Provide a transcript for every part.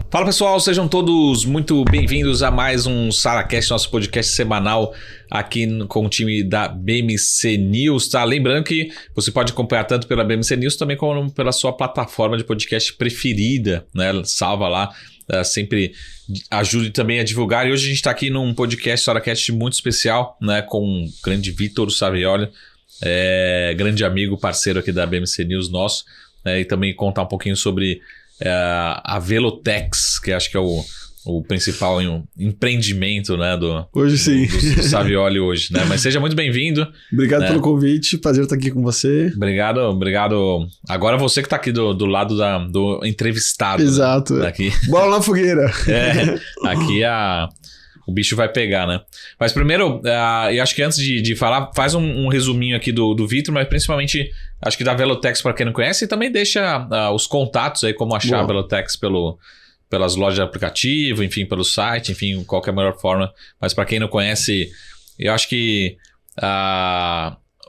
Fala pessoal, sejam todos muito bem-vindos a mais um SaraCast, nosso podcast semanal aqui com o time da BMC News, tá? Lembrando que você pode acompanhar tanto pela BMC News também como pela sua plataforma de podcast preferida, né? Salva lá, sempre ajude também a divulgar. E hoje a gente está aqui num podcast SaraCast muito especial, né? Com o grande Vitor Savioli, grande amigo, parceiro aqui da BMC News nosso, né? E também contar um pouquinho sobre a Velotex, que acho que é o principal empreendimento, né, hoje sim. do Savioli hoje, né? Mas seja muito bem-vindo. Obrigado, né? Pelo convite, prazer estar aqui com você. Obrigado. Agora você que está aqui do lado do entrevistado. Exato. Né? Aqui. Bola na fogueira. Aqui o bicho vai pegar, né? Mas primeiro, eu acho que antes de falar, faz um resuminho aqui do Vitor, mas principalmente, acho que da Velotex para quem não conhece, e também deixa os contatos aí, como achar a Velotex pelas lojas de aplicativo, enfim, pelo site, enfim, qual que é a melhor forma. Mas para quem não conhece, eu acho que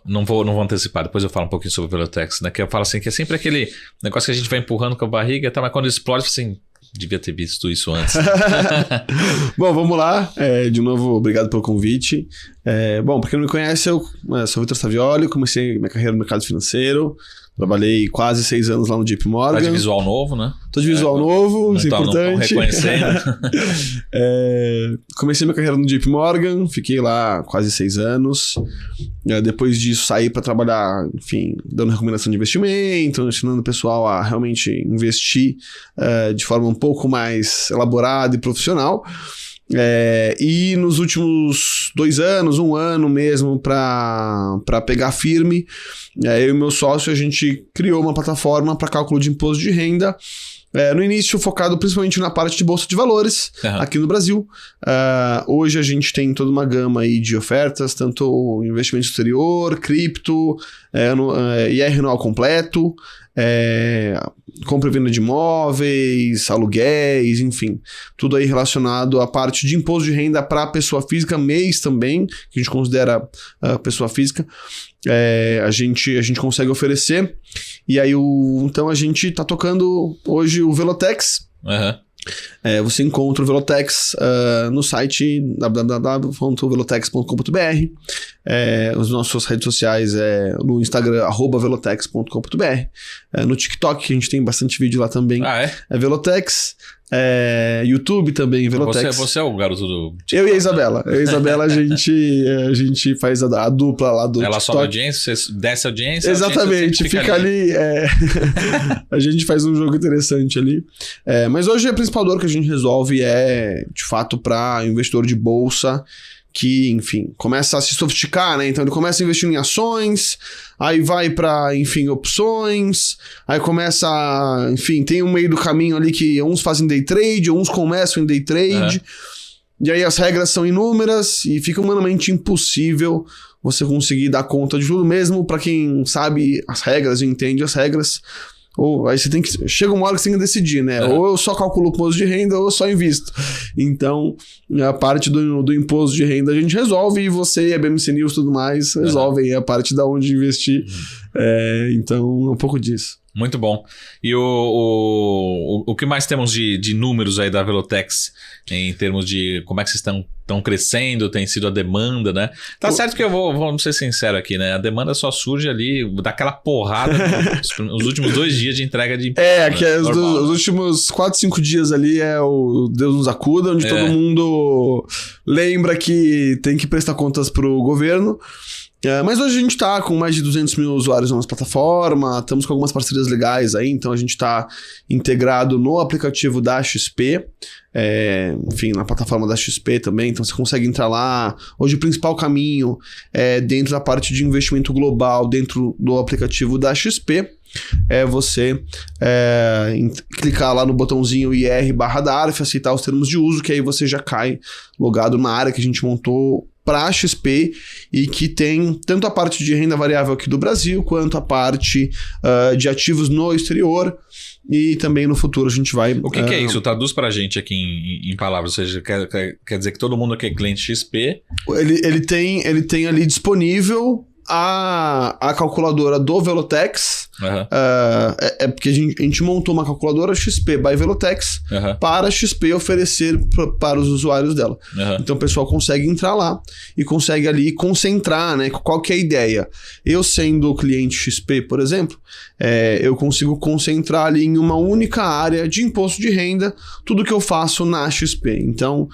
não vou antecipar, depois eu falo um pouquinho sobre a Velotex, né? Que eu falo assim, que é sempre aquele negócio que a gente vai empurrando com a barriga, tá? Mas quando explode, assim, devia ter visto isso antes. Bom, vamos lá. De novo, obrigado pelo convite. Bom, pra quem não me conhece, eu sou Vitor Savioli, comecei minha carreira no mercado financeiro. Trabalhei quase 6 anos lá no JP Morgan. Tá de visual novo, né? Tô de visual novo, isso é importante. Não estão reconhecendo. Comecei minha carreira no JP Morgan, fiquei lá quase 6 anos. Depois disso, saí para trabalhar, enfim, dando recomendação de investimento, ensinando o pessoal a realmente investir de forma um pouco mais elaborada e profissional. E nos últimos 2 anos, 1 ano mesmo, para pegar firme, eu e meu sócio, a gente criou uma plataforma para cálculo de imposto de renda, no início focado principalmente na parte de bolsa de valores, aqui no Brasil. Hoje a gente tem toda uma gama aí de ofertas, tanto investimento exterior, cripto, IR anual completo, compra e venda de imóveis, aluguéis, enfim, tudo aí relacionado à parte de imposto de renda para pessoa física, MEIs também, que a gente considera pessoa física, a gente consegue oferecer. E aí, então a gente tá tocando hoje o Velotex. Você encontra o Velotex no site www.velotex.com.br. As nossas redes sociais no Instagram, @velotex.com.br. No TikTok, a gente tem bastante vídeo lá também. Velotex. YouTube também, Velotex. Você é o garoto do TikTok. Eu e a Isabela. A gente faz a dupla lá do Ela TikTok. sobe a audiência, você desce a audiência. Exatamente, fica ali. A gente faz um jogo interessante ali. Mas hoje a principal dor que a gente resolve de fato, para investidor de bolsa que, enfim, começa a se sofisticar, né? Então ele começa investindo em ações, aí vai para, enfim, opções, aí começa, enfim, tem um meio do caminho ali que uns fazem day trade, uns começam em day trade, e aí as regras são inúmeras e fica humanamente impossível você conseguir dar conta de tudo, mesmo para quem sabe as regras e entende as regras. Ou aí você tem que... Chega uma hora que você tem que decidir, né? Ou eu só calculo o imposto de renda ou eu só invisto. Então, a parte do imposto de renda a gente resolve, e você e a BMC News e tudo mais resolvem a parte da onde investir. Então, é um pouco disso. Muito bom. E o que mais temos de números aí da Velotex em termos de como é que vocês estão crescendo, tem sido a demanda, né? Tá certo que vamos ser sincero aqui, né? A demanda só surge ali daquela porrada nos últimos 2 dias de entrega de que os últimos 4, 5 dias ali o Deus nos acuda, onde todo mundo lembra que tem que prestar contas pro governo. Mas hoje a gente tá com mais de 200 mil usuários na nossa plataforma, estamos com algumas parcerias legais aí, então a gente tá integrado no aplicativo da XP, enfim, na plataforma da XP também, então você consegue entrar lá. Hoje o principal caminho é dentro da parte de investimento global, dentro do aplicativo da XP, você clicar lá no botãozinho IR/DARF, aceitar os termos de uso, que aí você já cai logado na área que a gente montou para a XP e que tem tanto a parte de renda variável aqui do Brasil, quanto a parte de ativos no exterior. E também no futuro a gente vai... O que é isso? Traduz pra gente aqui em palavras. Ou seja, quer dizer que todo mundo aqui é cliente XP? Ele tem ali disponível a calculadora do Velotex. Porque a gente montou uma calculadora XP by Velotex para a XP oferecer para os usuários dela. Então o pessoal consegue entrar lá e consegue ali concentrar, né? Qual que é a ideia? Eu sendo cliente XP, por exemplo, eu consigo concentrar ali em uma única área de imposto de renda tudo que eu faço na XP. Então,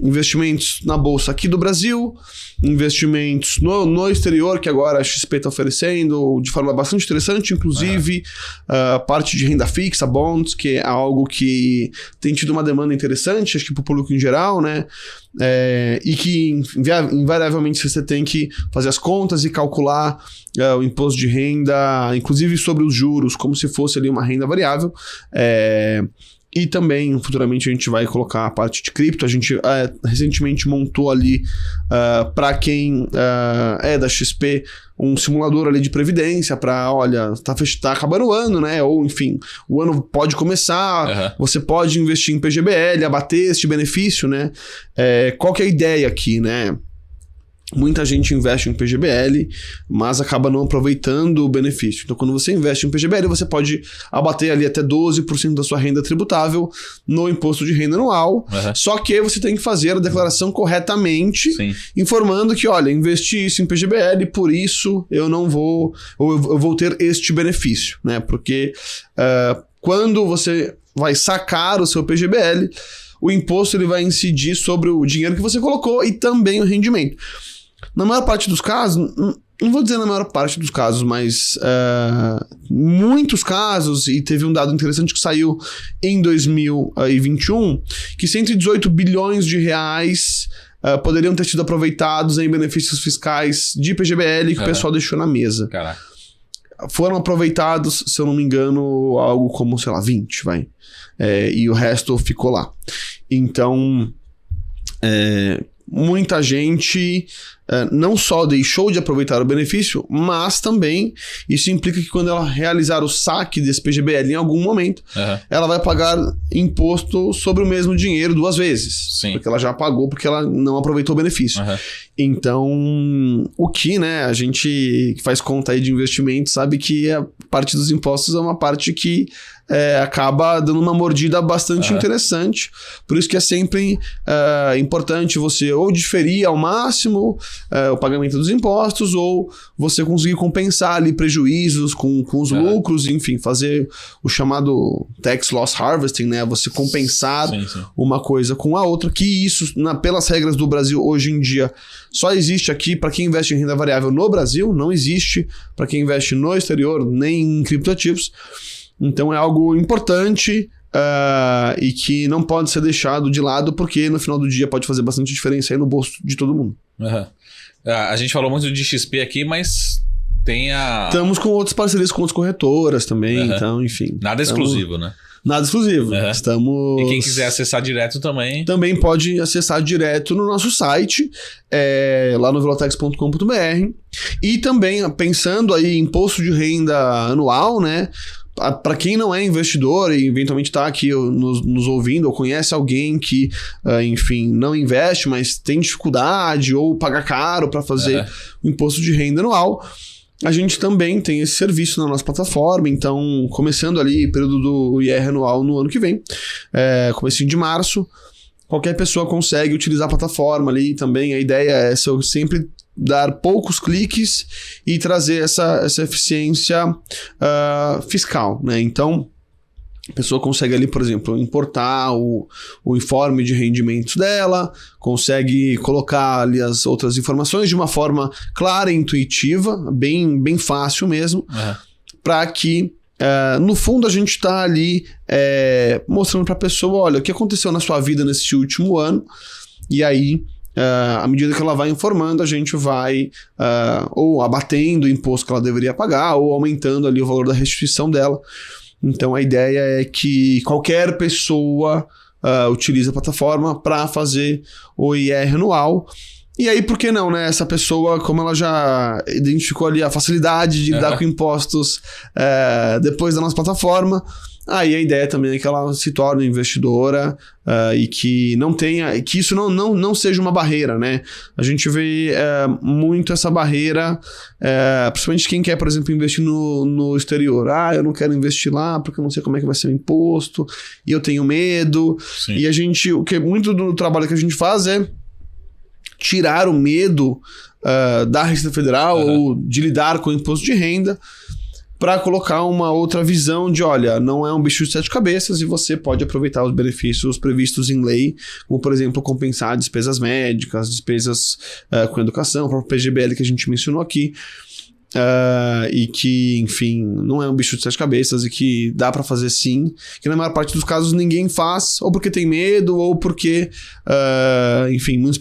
investimentos na bolsa aqui do Brasil, investimentos no exterior, que agora a XP está oferecendo de forma bastante interessante, inclusive a parte de renda fixa, bonds, que é algo que tem tido uma demanda interessante, acho que para o público em geral, né? E que invariavelmente você tem que fazer as contas e calcular o imposto de renda, inclusive sobre os juros, como se fosse ali uma renda variável. E também, futuramente, a gente vai colocar a parte de cripto. A gente recentemente montou ali, para quem é da XP, um simulador ali de previdência para, olha, tá acabando o ano, né? Ou, enfim, o ano pode começar, você pode investir em PGBL, abater este benefício, né? Qual que é a ideia aqui, né? Muita gente investe em PGBL, mas acaba não aproveitando o benefício. Então, quando você investe em PGBL, você pode abater ali até 12% da sua renda tributável no imposto de renda anual. Só que você tem que fazer a declaração corretamente, informando que, olha, investi isso em PGBL, por isso eu não vou, ou eu vou ter este benefício, né? Porque quando você vai sacar o seu PGBL, o imposto ele vai incidir sobre o dinheiro que você colocou e também o rendimento. Na maior parte dos casos, não vou dizer na maior parte dos casos, mas muitos casos, e teve um dado interessante que saiu em 2021, que 118 bilhões de reais poderiam ter sido aproveitados em benefícios fiscais de PGBL que o pessoal deixou na mesa. Caraca. Foram aproveitados, se eu não me engano, algo como, sei lá, 20, vai. E o resto ficou lá. Então, muita gente não só deixou de aproveitar o benefício, mas também isso implica que quando ela realizar o saque desse PGBL em algum momento, ela vai pagar imposto sobre o mesmo dinheiro 2 vezes. Porque ela já pagou porque ela não aproveitou o benefício. Então, o que, né, a gente que faz conta aí de investimento sabe que a parte dos impostos é uma parte que acaba dando uma mordida bastante interessante. Por isso que é sempre importante você ou diferir ao máximo o pagamento dos impostos, ou você conseguir compensar ali prejuízos com os lucros, enfim, fazer o chamado tax loss harvesting, né? Você compensar uma coisa com a outra, que isso, pelas regras do Brasil hoje em dia, só existe aqui para quem investe em renda variável no Brasil, não existe para quem investe no exterior, nem em criptoativos. Então é algo importante e que não pode ser deixado de lado, porque no final do dia pode fazer bastante diferença aí no bolso de todo mundo. A gente falou muito de XP aqui, mas tem Estamos com outras parcerias com outras corretoras também, então, enfim. Nada exclusivo, né? Nada exclusivo. Estamos... E quem quiser acessar direto também... Também pode acessar direto no nosso site, lá no velotex.com.br. E também, pensando aí em imposto de renda anual, né? Para quem não é investidor e eventualmente está aqui nos ouvindo ou conhece alguém que, enfim, não investe, mas tem dificuldade ou paga caro para fazer o imposto de renda anual, a gente também tem esse serviço na nossa plataforma. Então, começando ali período do IR anual no ano que vem, comecinho de março, qualquer pessoa consegue utilizar a plataforma ali também. A ideia é sempre dar poucos cliques e trazer essa eficiência fiscal, né? Então, a pessoa consegue ali, por exemplo, importar o informe de rendimentos dela, consegue colocar ali as outras informações de uma forma clara e intuitiva, bem fácil mesmo, para que no fundo a gente está ali mostrando para a pessoa, olha, o que aconteceu na sua vida nesse último ano, e aí à medida que ela vai informando, a gente vai ou abatendo o imposto que ela deveria pagar, ou aumentando ali o valor da restituição dela. Então a ideia é que qualquer pessoa utiliza a plataforma para fazer o IR anual. E aí, por que não, né? Essa pessoa, como ela já identificou ali a facilidade de lidar com impostos depois da nossa plataforma, aí a ideia também é que ela se torne investidora e que não tenha, que isso não seja uma barreira, né? A gente vê muito essa barreira, principalmente quem quer, por exemplo, investir no exterior. Eu não quero investir lá porque eu não sei como é que vai ser o imposto, e eu tenho medo. Sim. E muito do trabalho que a gente faz é tirar o medo da Receita Federal ou de lidar com o imposto de renda para colocar uma outra visão de, olha, não é um bicho de 7 cabeças e você pode aproveitar os benefícios previstos em lei, como, por exemplo, compensar despesas médicas, despesas com educação, o próprio PGBL que a gente mencionou aqui, e que, enfim, não é um bicho de 7 cabeças e que dá para fazer sim, que na maior parte dos casos ninguém faz, ou porque tem medo, ou porque, enfim, muitos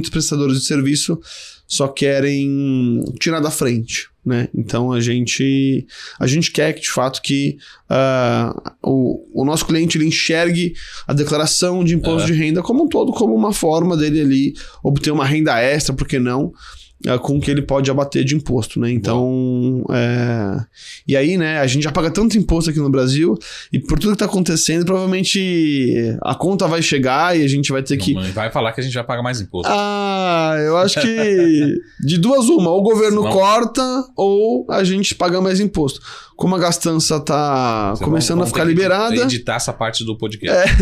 prestadores de serviço só querem tirar da frente, né? Então a gente quer que, de fato, que o nosso cliente ele enxergue a declaração de imposto de renda como um todo, como uma forma dele ali obter uma renda extra, por que não? Com que ele pode abater de imposto, né? Então, e aí, né, a gente já paga tanto imposto aqui no Brasil, e por tudo que tá acontecendo, provavelmente a conta vai chegar e a gente vai ter que... Vai falar que a gente vai pagar mais imposto. Eu acho que de duas uma, ou o governo corta, ou a gente paga mais imposto. Como a gastança tá começando a ficar liberada... editar essa parte do podcast.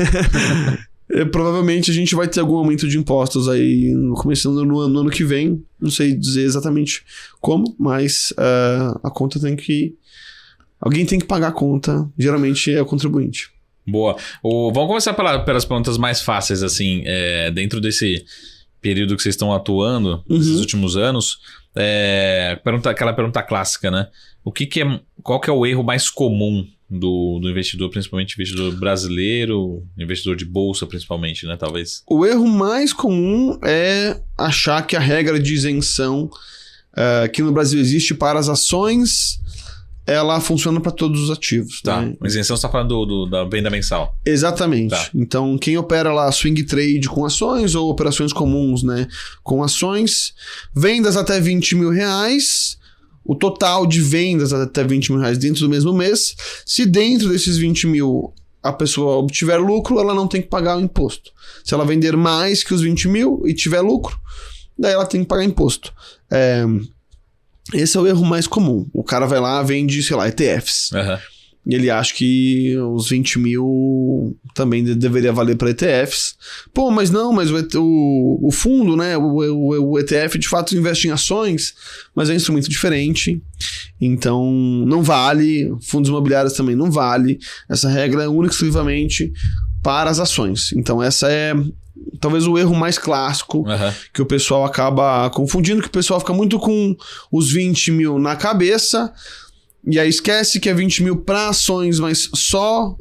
Provavelmente a gente vai ter algum aumento de impostos aí começando no ano que vem. Não sei dizer exatamente como, mas a conta tem que... Alguém tem que pagar a conta. Geralmente é o contribuinte. Boa. Vamos começar pelas perguntas mais fáceis, assim, dentro desse período que vocês estão atuando, nesses últimos anos. Aquela pergunta clássica, né? Qual que é o erro mais comum do investidor, principalmente investidor brasileiro, investidor de bolsa principalmente, né, talvez? O erro mais comum é achar que a regra de isenção que no Brasil existe para as ações, ela funciona para todos os ativos. Tá, né? A isenção você está falando da venda mensal. Exatamente. Tá. Então, quem opera lá swing trade com ações ou operações comuns, né, com ações, vendas até R$20 mil, o total de vendas até R$20 mil dentro do mesmo mês, se dentro desses 20 mil a pessoa obtiver lucro, ela não tem que pagar o imposto. Se ela vender mais que os 20 mil e tiver lucro, daí ela tem que pagar imposto. Esse é o erro mais comum. O cara vai lá, vende, sei lá, ETFs. E ele acha que os 20 mil também deveria valer para ETFs. Pô, mas não, mas o fundo, né? O ETF de fato investe em ações, mas é um instrumento diferente. Então não vale. Fundos imobiliários também não vale. Essa regra é única e exclusivamente para as ações. Então essa é talvez o erro mais clássico que o pessoal acaba confundindo, que o pessoal fica muito com os 20 mil na cabeça. E aí esquece que é 20 mil para ações, mas só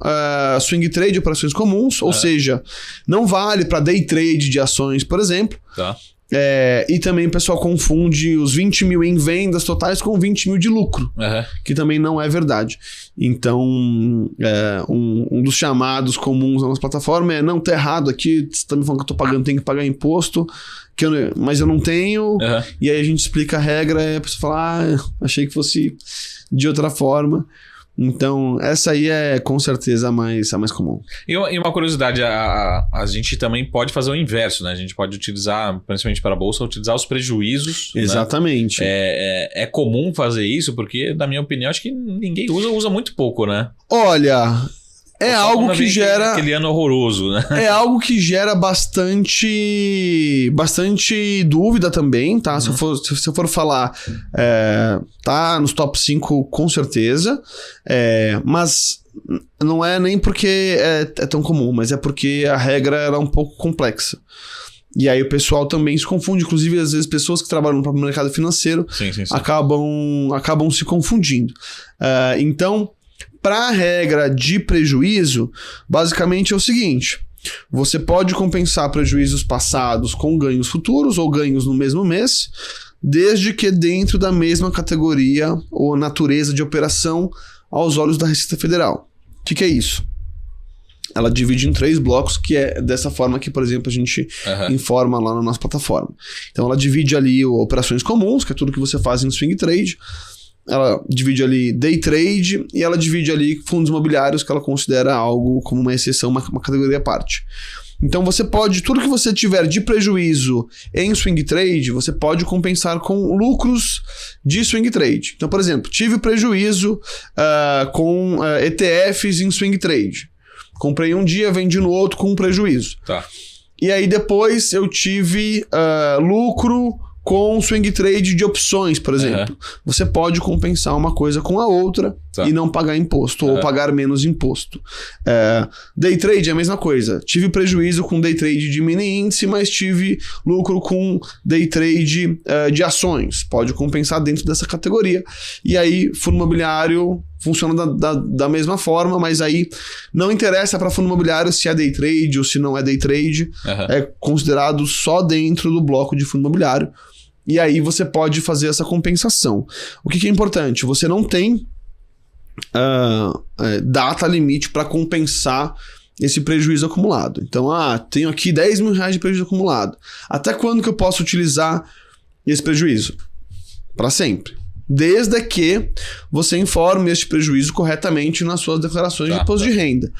swing trade, operações comuns, ou seja, não vale para day trade de ações, por exemplo. Tá. E também o pessoal confunde os 20 mil em vendas totais com 20 mil de lucro, que também não é verdade. Então, um dos chamados comuns na nossa plataforma é: não, tá errado aqui, você tá me falando que eu tô pagando, tenho que pagar imposto, mas eu não tenho. E aí a gente explica a regra e a pessoa fala: achei que fosse de outra forma. Então, essa aí é com certeza a mais comum. E uma curiosidade, a gente também pode fazer o inverso, né? A gente pode utilizar, principalmente para a bolsa, utilizar os prejuízos. Exatamente. Né? É comum fazer isso, porque, na minha opinião, acho que ninguém usa muito pouco, né? Olha, é algo que gera... Aquele ano horroroso, né? É algo que gera bastante dúvida também, tá? Se eu for falar, tá nos top 5 com certeza, mas não é nem porque é tão comum, mas é porque a regra era um pouco complexa. E aí o pessoal também se confunde, inclusive às vezes pessoas que trabalham no próprio mercado financeiro sim. acabam se confundindo. Então, para a regra de prejuízo, basicamente é o seguinte: você pode compensar prejuízos passados com ganhos futuros ou ganhos no mesmo mês, desde que dentro da mesma categoria ou natureza de operação aos olhos da Receita Federal. O que é isso? ela divide em 3 blocos, que é dessa forma que, por exemplo, a gente informa lá na nossa plataforma. Então ela divide ali operações comuns, que é tudo que você faz em swing trade. Ela divide ali day trade e ela divide ali fundos imobiliários, que ela considera algo como uma exceção, uma categoria à parte. Então você pode, tudo que você tiver de prejuízo em swing trade, você pode compensar com lucros de swing trade. Então, por exemplo, tive prejuízo com ETFs em swing trade. Comprei um dia, vendi no outro com prejuízo. Tá. E aí depois eu tive lucro com swing trade de opções, por exemplo. Você pode compensar uma coisa com a outra e não pagar imposto, ou pagar menos imposto. Day trade é a mesma coisa. Tive prejuízo com day trade de mini índice, mas tive lucro com day trade de ações. Pode compensar dentro dessa categoria. E aí, fundo imobiliário funciona da mesma forma, mas aí não interessa para fundo imobiliário se é day trade ou se não é day trade. É considerado só dentro do bloco de fundo imobiliário. E aí você pode fazer essa compensação. O que é importante? Você não tem data limite para compensar esse prejuízo acumulado. Então, tenho aqui 10 mil reais de prejuízo acumulado. Até quando que eu posso utilizar esse prejuízo? Para sempre. Desde que você informe este prejuízo corretamente nas suas declarações de imposto de renda.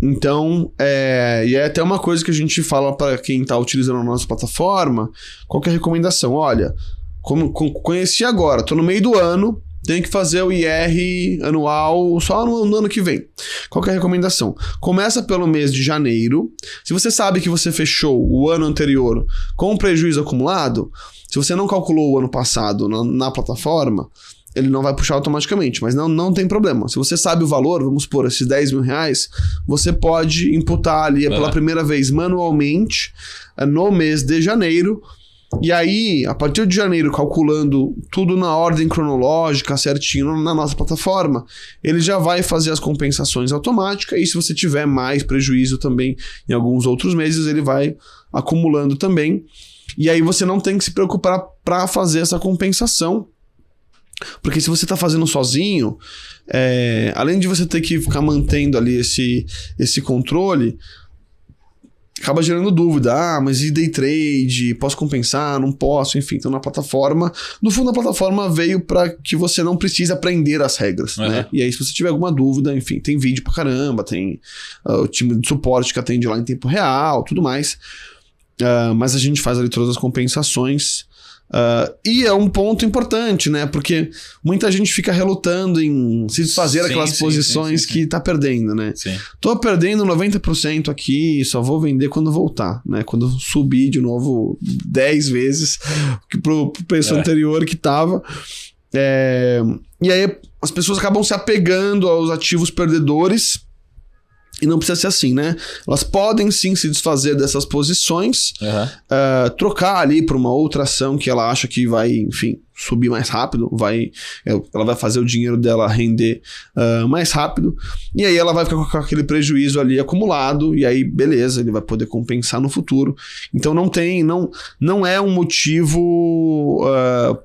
Então, e é até uma coisa que a gente fala para quem está utilizando a nossa plataforma, qual que é a recomendação? Olha, como conheci agora, estou no meio do ano, tenho que fazer o IR anual só no ano que vem. Qual que é a recomendação? Começa pelo mês de janeiro. Se você sabe que você fechou o ano anterior com prejuízo acumulado, se você não calculou o ano passado na plataforma, ele não vai puxar automaticamente, mas não tem problema. Se você sabe o valor, vamos supor, esses 10 mil reais, você pode imputar ali pela primeira vez manualmente no mês de janeiro. E aí, a partir de janeiro, calculando tudo na ordem cronológica, certinho na nossa plataforma, ele já vai fazer as compensações automáticas. E se você tiver mais prejuízo também em alguns outros meses, ele vai acumulando também. E aí você não tem que se preocupar para fazer essa compensação. Porque se você está fazendo sozinho, além de você ter que ficar mantendo ali esse controle, acaba gerando dúvida. Mas e day trade? Posso compensar? Não posso? Enfim, então na plataforma... No fundo, a plataforma veio para que você não precise aprender as regras, né? E aí, se você tiver alguma dúvida, enfim, tem vídeo pra caramba, tem o time de suporte que atende lá em tempo real, tudo mais. Mas a gente faz ali todas as compensações. E é um ponto importante, né? Porque muita gente fica relutando em se desfazer daquelas posições que tá perdendo, né? Tô perdendo 90% aqui, só vou vender quando voltar, né? Quando subir de novo 10 vezes pro preço anterior que tava. E aí as pessoas acabam se apegando aos ativos perdedores. E não precisa ser assim, né? Elas podem sim se desfazer dessas posições, trocar ali por uma outra ação que ela acha que vai, enfim, subir mais rápido, ela vai fazer o dinheiro dela render mais rápido, e aí ela vai ficar com aquele prejuízo ali acumulado, e aí beleza, ele vai poder compensar no futuro. Então não é um motivo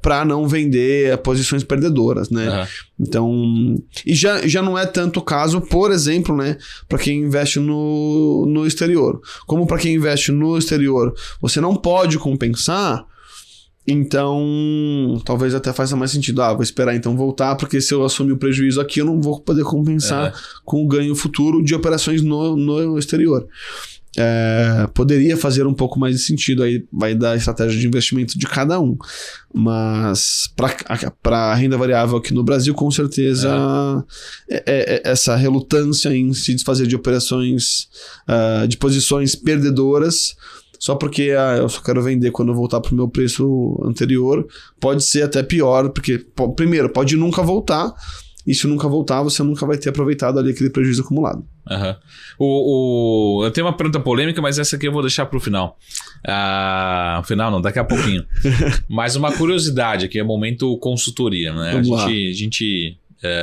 para não vender posições perdedoras, né? Então, e já não é tanto o caso, por exemplo, né, para quem investe no exterior. Como para quem investe no exterior, você não pode compensar. Então, talvez até faça mais sentido. Vou esperar então voltar, porque se eu assumir o prejuízo aqui, eu não vou poder compensar com o ganho futuro de operações no exterior. Poderia fazer um pouco mais de sentido, aí vai dar a estratégia de investimento de cada um. Mas para renda variável aqui no Brasil, com certeza essa relutância em se desfazer de operações, de posições perdedoras, só porque eu só quero vender quando eu voltar para o meu preço anterior, pode ser até pior, porque primeiro, pode nunca voltar, e se nunca voltar, você nunca vai ter aproveitado ali aquele prejuízo acumulado. Eu tenho uma pergunta polêmica, mas essa aqui eu vou deixar para o final. Final não, daqui a pouquinho. Mas uma curiosidade aqui, é momento consultoria, né? A gente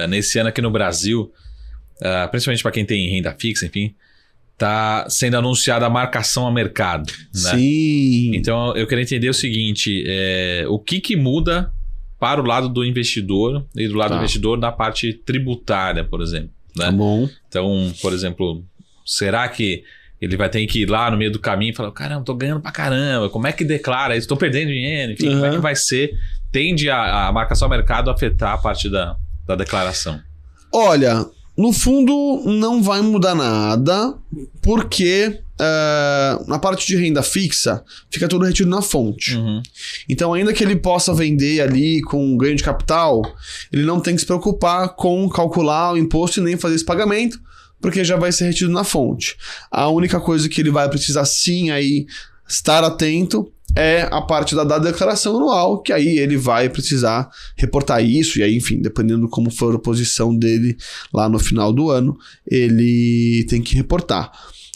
nesse ano aqui no Brasil, principalmente para quem tem renda fixa, enfim, tá sendo anunciada a marcação a mercado, né? Sim. Então eu queria entender o seguinte, o que muda para o lado do investidor e do lado do investidor na parte tributária, por exemplo, né? Tá bom. Então, por exemplo, Será que ele vai ter que ir lá no meio do caminho e falar, caramba, tô ganhando pra caramba, como é que declara isso? Tô perdendo dinheiro, enfim, como é que vai ser? Tende a marcação ao mercado a afetar a parte da declaração? Olha, no fundo não vai mudar nada, porque na parte de renda fixa fica tudo retido na fonte. Então, ainda que ele possa vender ali com ganho de capital, ele não tem que se preocupar com calcular o imposto e nem fazer esse pagamento, porque já vai ser retido na fonte. A única coisa que ele vai precisar sim aí estar atento é a parte da declaração anual, que aí ele vai precisar reportar isso, e aí, enfim, dependendo de como for a posição dele lá no final do ano, ele tem que reportar.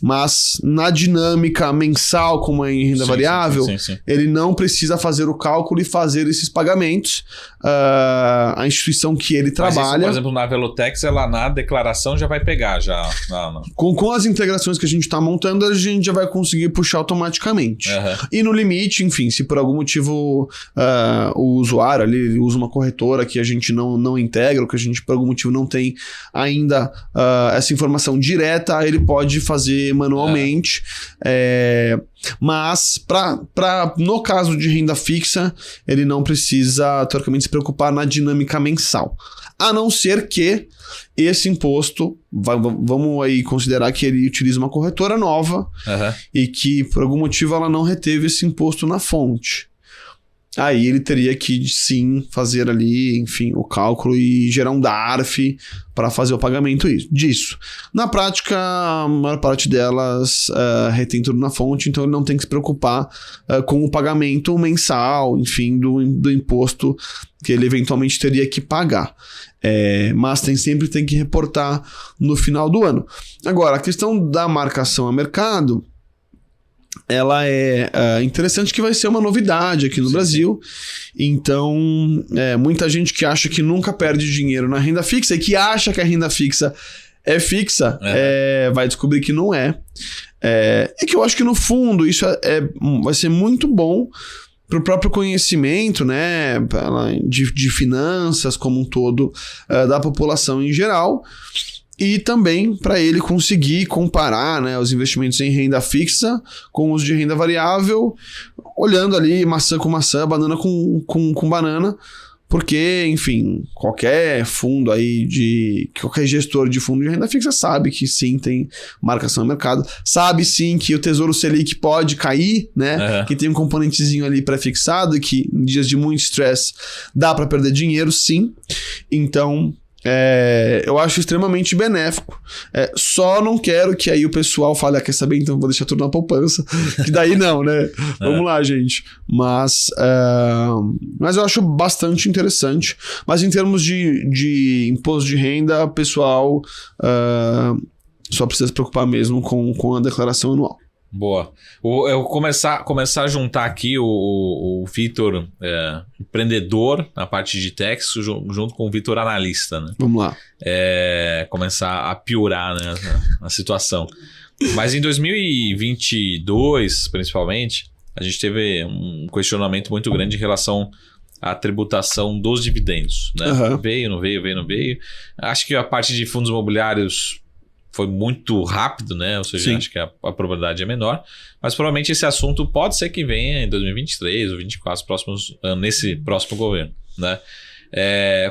Mas na dinâmica mensal, como é em renda variável, sim. Ele não precisa fazer o cálculo e fazer esses pagamentos. A instituição que ele trabalha... Isso, por exemplo, na Velotex, ela na declaração já vai pegar. Com as integrações que a gente está montando, a gente já vai conseguir puxar automaticamente. E no limite, enfim, se por algum motivo o usuário ali usa uma corretora que a gente não integra, ou que a gente por algum motivo não tem ainda essa informação direta, ele pode fazer manualmente, mas no caso de renda fixa, ele não precisa teoricamente se preocupar na dinâmica mensal, a não ser que esse imposto, vamos aí considerar que ele utiliza uma corretora nova e que por algum motivo ela não reteve esse imposto na fonte. Aí ele teria que, sim, fazer ali, enfim, o cálculo e gerar um DARF para fazer o pagamento disso. Na prática, a maior parte delas retém tudo na fonte, então ele não tem que se preocupar com o pagamento mensal, enfim, do imposto que ele eventualmente teria que pagar. Mas sempre tem que reportar no final do ano. Agora, a questão da marcação a mercado... ela é interessante, que vai ser uma novidade aqui no Brasil. Então, muita gente que acha que nunca perde dinheiro na renda fixa e que acha que a renda fixa é fixa, vai descobrir que não é. E que eu acho que no fundo isso vai ser muito bom para o próprio conhecimento, né, de finanças como um todo, da população em geral. E também para ele conseguir comparar, né, os investimentos em renda fixa com os de renda variável, olhando ali maçã com maçã, banana com banana, porque, enfim, qualquer fundo aí qualquer gestor de fundo de renda fixa sabe que sim, tem marcação no mercado, sabe sim que o Tesouro Selic pode cair, né, que tem um componentezinho ali pré-fixado e que em dias de muito estresse dá para perder dinheiro, sim. Então... eu acho extremamente benéfico. Só não quero que aí o pessoal fale, quer saber, então vou deixar tudo na poupança. Que daí não, né? Vamos lá, gente. Mas eu acho bastante interessante. Mas em termos de imposto de renda, pessoal só precisa se preocupar mesmo com a declaração anual. Boa. Eu começar a juntar aqui o Vitor, empreendedor na parte de techs, junto com o Vitor analista, né? Vamos lá. Começar a piorar, né, a situação. Mas em 2022, principalmente, a gente teve um questionamento muito grande em relação à tributação dos dividendos, né? Veio, não veio. Acho que a parte de fundos imobiliários foi muito rápido, né? Ou seja, acho que a probabilidade é menor. Mas provavelmente esse assunto pode ser que venha em 2023 ou 2024, nesse próximo governo, né?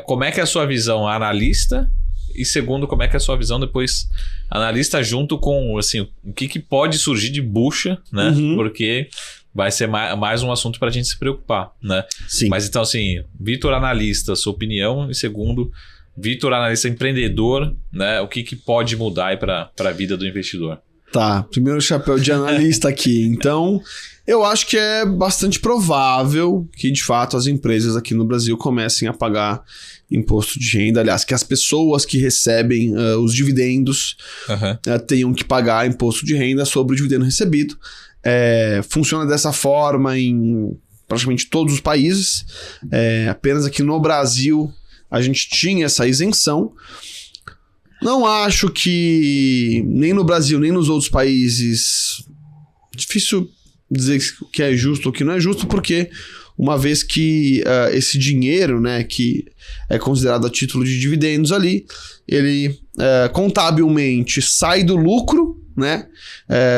Como é que é a sua visão analista? E segundo, como é que é a sua visão depois analista junto com, assim, o que pode surgir de bucha, né? Porque vai ser mais um assunto para a gente se preocupar, né? Sim. Mas então, assim, Vitor analista, sua opinião. E segundo... Vitor, analista empreendedor, né? O que pode mudar aí para a vida do investidor? Tá, primeiro chapéu de analista aqui. Então, eu acho que é bastante provável que, de fato, as empresas aqui no Brasil comecem a pagar imposto de renda. Aliás, que as pessoas que recebem os dividendos tenham que pagar imposto de renda sobre o dividendo recebido. Funciona dessa forma em praticamente todos os países. Apenas aqui no Brasil a gente tinha essa isenção. Não acho que nem no Brasil, nem nos outros países... Difícil dizer o que é justo ou o que não é justo, porque uma vez que esse dinheiro, né, que é considerado a título de dividendos ali, ele contabilmente sai do lucro, né,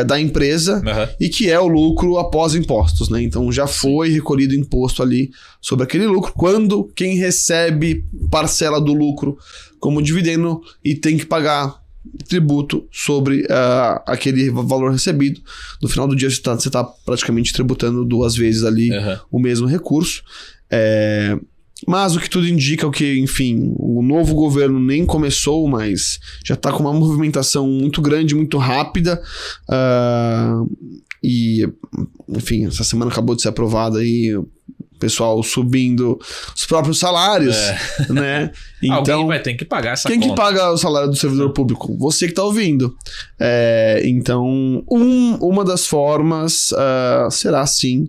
da empresa, Uhum. e que é o lucro após impostos, né? Então já foi recolhido imposto ali sobre aquele lucro. Quando quem recebe parcela do lucro como dividendo e tem que pagar tributo sobre aquele valor recebido, no final do dia você tá praticamente tributando 2 vezes ali o mesmo recurso. Mas o que tudo indica é que, enfim, o novo governo nem começou, mas já está com uma movimentação muito grande, muito rápida. E, enfim, essa semana acabou de ser aprovada aí, o pessoal subindo os próprios salários, né? Então, alguém vai ter que pagar essa conta. Quem que paga o salário do servidor público? Você que está ouvindo. Então, uma das formas será sim,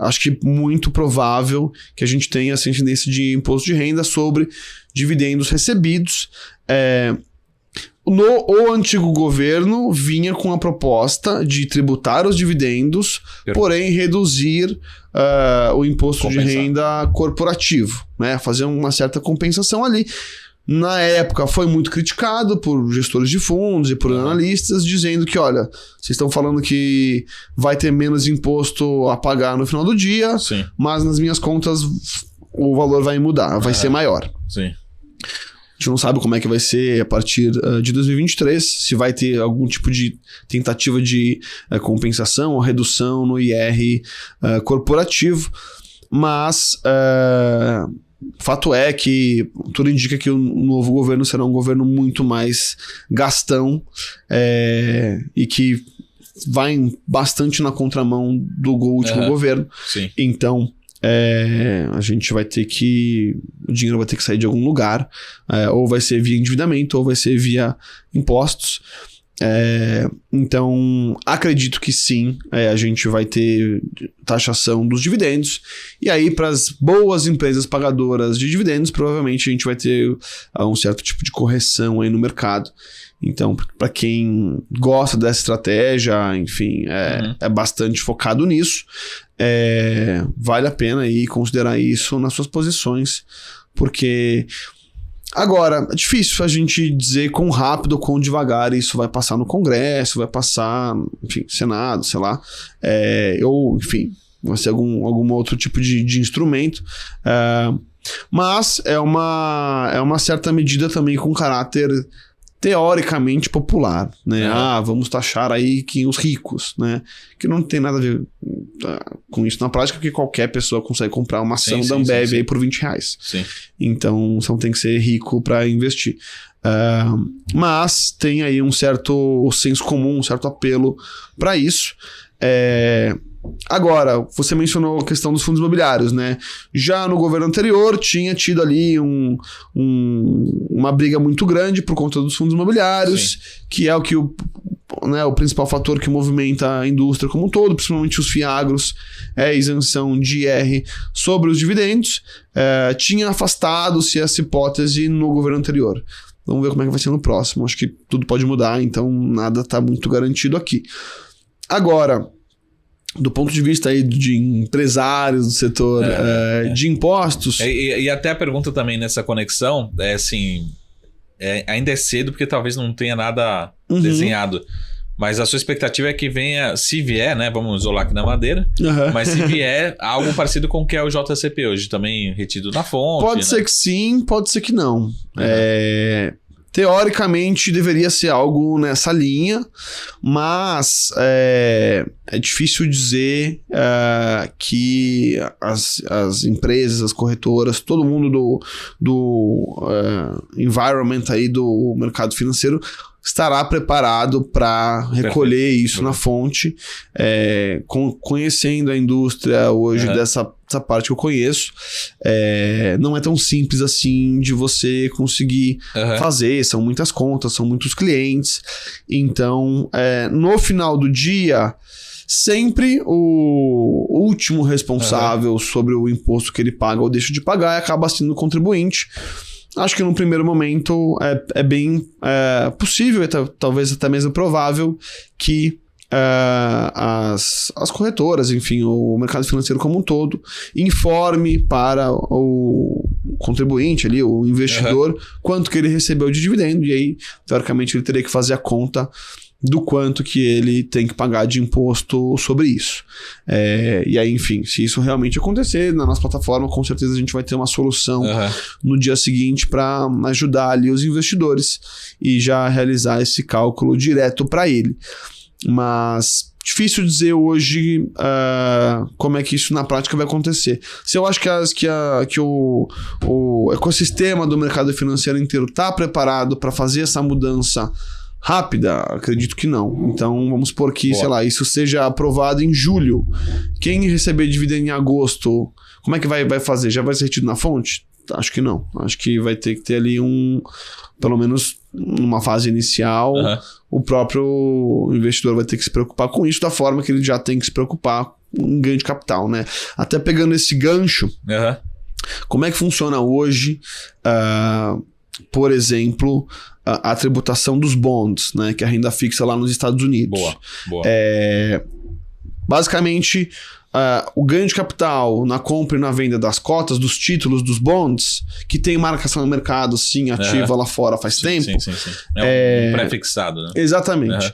acho que muito provável que a gente tenha essa incidência de imposto de renda sobre dividendos recebidos. O antigo governo vinha com a proposta de tributar os dividendos, porém reduzir o imposto de renda corporativo, né? Fazer uma certa compensação ali. Na época foi muito criticado por gestores de fundos e por analistas, dizendo que, olha, vocês estão falando que vai ter menos imposto a pagar no final do dia, Sim. mas nas minhas contas o valor vai mudar, vai ser maior. Sim. A gente não sabe como é que vai ser a partir de 2023, se vai ter algum tipo de tentativa de compensação ou redução no IR corporativo, mas fato é que tudo indica que o novo governo será um governo muito mais gastão e que vai bastante na contramão do último governo. Sim. Então, a gente vai ter que... O dinheiro vai ter que sair de algum lugar, ou vai ser via endividamento, ou vai ser via impostos. Então, acredito que sim, a gente vai ter taxação dos dividendos, e aí para as boas empresas pagadoras de dividendos, provavelmente a gente vai ter um certo tipo de correção aí no mercado. Então, para quem gosta dessa estratégia, enfim, é bastante focado nisso, vale a pena aí considerar isso nas suas posições, porque... Agora, é difícil a gente dizer quão rápido ou quão devagar isso vai passar no Congresso, vai passar, enfim, Senado, sei lá, ou, enfim, vai ser algum outro tipo de instrumento, mas é uma certa medida também com caráter teoricamente popular, né? Vamos taxar aí os ricos, né? Que não tem nada a ver com isso na prática, porque qualquer pessoa consegue comprar uma ação da Ambev aí por R$20. Sim. Então, você não tem que ser rico para investir. Mas tem aí um certo senso comum, um certo apelo para isso. Agora, você mencionou a questão dos fundos imobiliários, né? Já no governo anterior tinha tido ali uma briga muito grande por conta dos fundos imobiliários, que é o que o principal fator que movimenta a indústria como um todo, principalmente os FIAGROS, é a isenção de IR sobre os dividendos. Tinha afastado-se essa hipótese no governo anterior. Vamos ver como é que vai ser no próximo. Acho que tudo pode mudar, então nada está muito garantido aqui. Agora, do ponto de vista aí de empresários do setor de impostos... E até a pergunta também nessa conexão é assim... ainda é cedo porque talvez não tenha nada desenhado. Mas a sua expectativa é que venha, se vier, né? Vamos isolar aqui na madeira. Mas se vier, algo parecido com o que é o JCP hoje, também retido na fonte. Pode ser que sim, pode ser que não. Teoricamente deveria ser algo nessa linha, mas é difícil dizer que as empresas, as corretoras, todo mundo do environment aí do mercado financeiro estará preparado para recolher isso na fonte, conhecendo a indústria hoje dessa parte que eu conheço, não é tão simples assim de você conseguir fazer, são muitas contas, são muitos clientes, então no final do dia sempre o último responsável sobre o imposto que ele paga ou deixa de pagar acaba sendo o contribuinte. Acho que no primeiro momento é bem possível, talvez até mesmo provável, que as corretoras, enfim, o mercado financeiro como um todo, informe para o contribuinte ali, o investidor, quanto que ele recebeu de dividendo, e aí, teoricamente, ele teria que fazer a conta do quanto que ele tem que pagar de imposto sobre isso. E aí, enfim, se isso realmente acontecer na nossa plataforma, com certeza a gente vai ter uma solução no dia seguinte para ajudar ali os investidores e já realizar esse cálculo direto para ele. Mas difícil dizer hoje como é que isso na prática vai acontecer. Se eu acho que o ecossistema do mercado financeiro inteiro está preparado para fazer essa mudança rápida, acredito que não. Então vamos supor que, sei lá, isso seja aprovado em julho. Quem receber dividendo em agosto, como é que vai fazer? Já vai ser retido na fonte? Acho que não. Acho que vai ter que ter ali pelo menos numa fase inicial, o próprio investidor vai ter que se preocupar com isso da forma que ele já tem que se preocupar com ganho de capital, né? Até pegando esse gancho, como é que funciona hoje, por exemplo, a tributação dos bonds, né? Que é a renda fixa lá nos Estados Unidos. Boa. Basicamente, o ganho de capital na compra e na venda das cotas, dos títulos, dos bonds, que tem marcação no mercado, sim, ativa lá fora faz tempo. Sim. É um pré-fixado, né? Exatamente.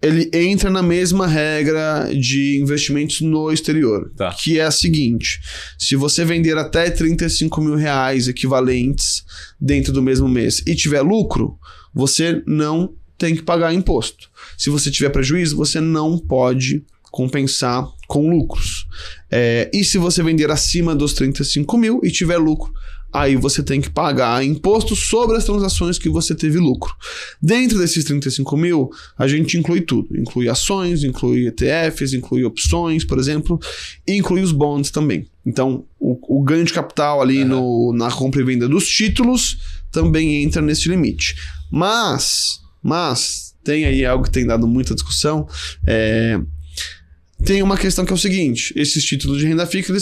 Ele entra na mesma regra de investimentos no exterior, que é a seguinte: se você vender até 35 mil reais equivalentes dentro do mesmo mês e tiver lucro, você não tem que pagar imposto. Se você tiver prejuízo, você não pode compensar com lucros. E se você vender acima dos 35 mil e tiver lucro, aí você tem que pagar imposto sobre as transações que você teve lucro. Dentro desses 35 mil, a gente inclui tudo. Inclui ações, inclui ETFs, inclui opções, por exemplo, e inclui os bonds também. Então, o ganho de capital ali na compra e venda dos títulos também entra nesse limite. Mas tem aí algo que tem dado muita discussão, tem uma questão que é o seguinte: esses títulos de renda fixa,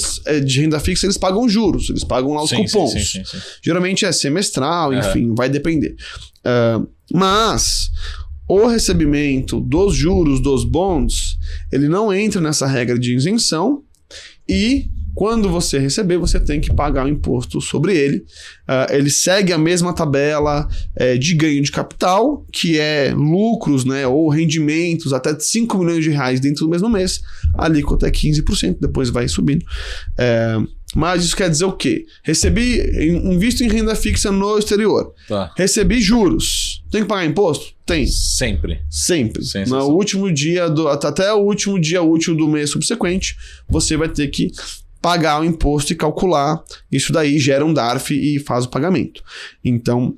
eles pagam juros, eles pagam lá os cupons. Sim. Geralmente é semestral, enfim, vai depender. Mas o recebimento dos juros dos bonds, ele não entra nessa regra de isenção e quando você receber, você tem que pagar o imposto sobre ele. Ele segue a mesma tabela de ganho de capital, que é lucros, né, ou rendimentos até 5 milhões de reais dentro do mesmo mês. A alíquota é 15%, depois vai subindo. Mas isso quer dizer o quê? Invisto em renda fixa no exterior. Recebi juros. Tem que pagar imposto? Tem. Sempre. No último dia até o último dia útil do mês subsequente, você vai ter que pagar o imposto e calcular. Isso daí gera um DARF e faz o pagamento. Então,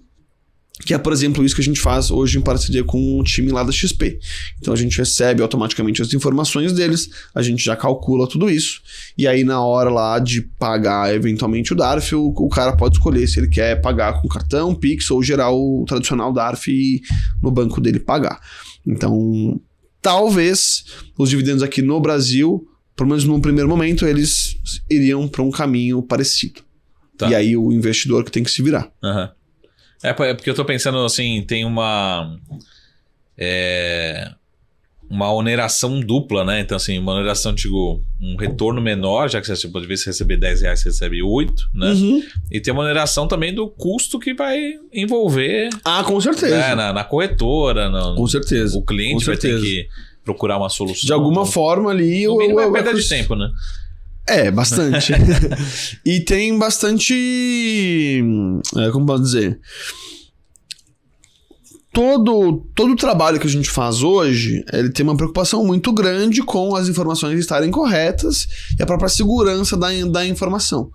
que é, por exemplo, isso que a gente faz hoje em parceria com o time lá da XP. Então a gente recebe automaticamente as informações deles, a gente já calcula tudo isso, e aí na hora lá de pagar eventualmente o DARF, o cara pode escolher se ele quer pagar com cartão, Pix ou gerar o tradicional DARF e no banco dele pagar. Então, talvez os dividendos aqui no Brasil, pelo menos num primeiro momento, eles iriam para um caminho parecido. E aí o investidor que tem que se virar. Porque eu tô pensando assim, tem uma oneração dupla, né? Então assim, uma oneração, digo, um retorno menor, já que você pode ver se receber 10 reais, você recebe 8, né? E tem uma oneração também do custo que vai envolver... com certeza. Na corretora. Com certeza. O cliente vai ter que procurar uma solução. De alguma forma ali... No mínimo é perda de tempo, né? Bastante. E tem bastante... como posso dizer? Todo o trabalho que a gente faz hoje, ele tem uma preocupação muito grande com as informações estarem corretas e a própria segurança da informação.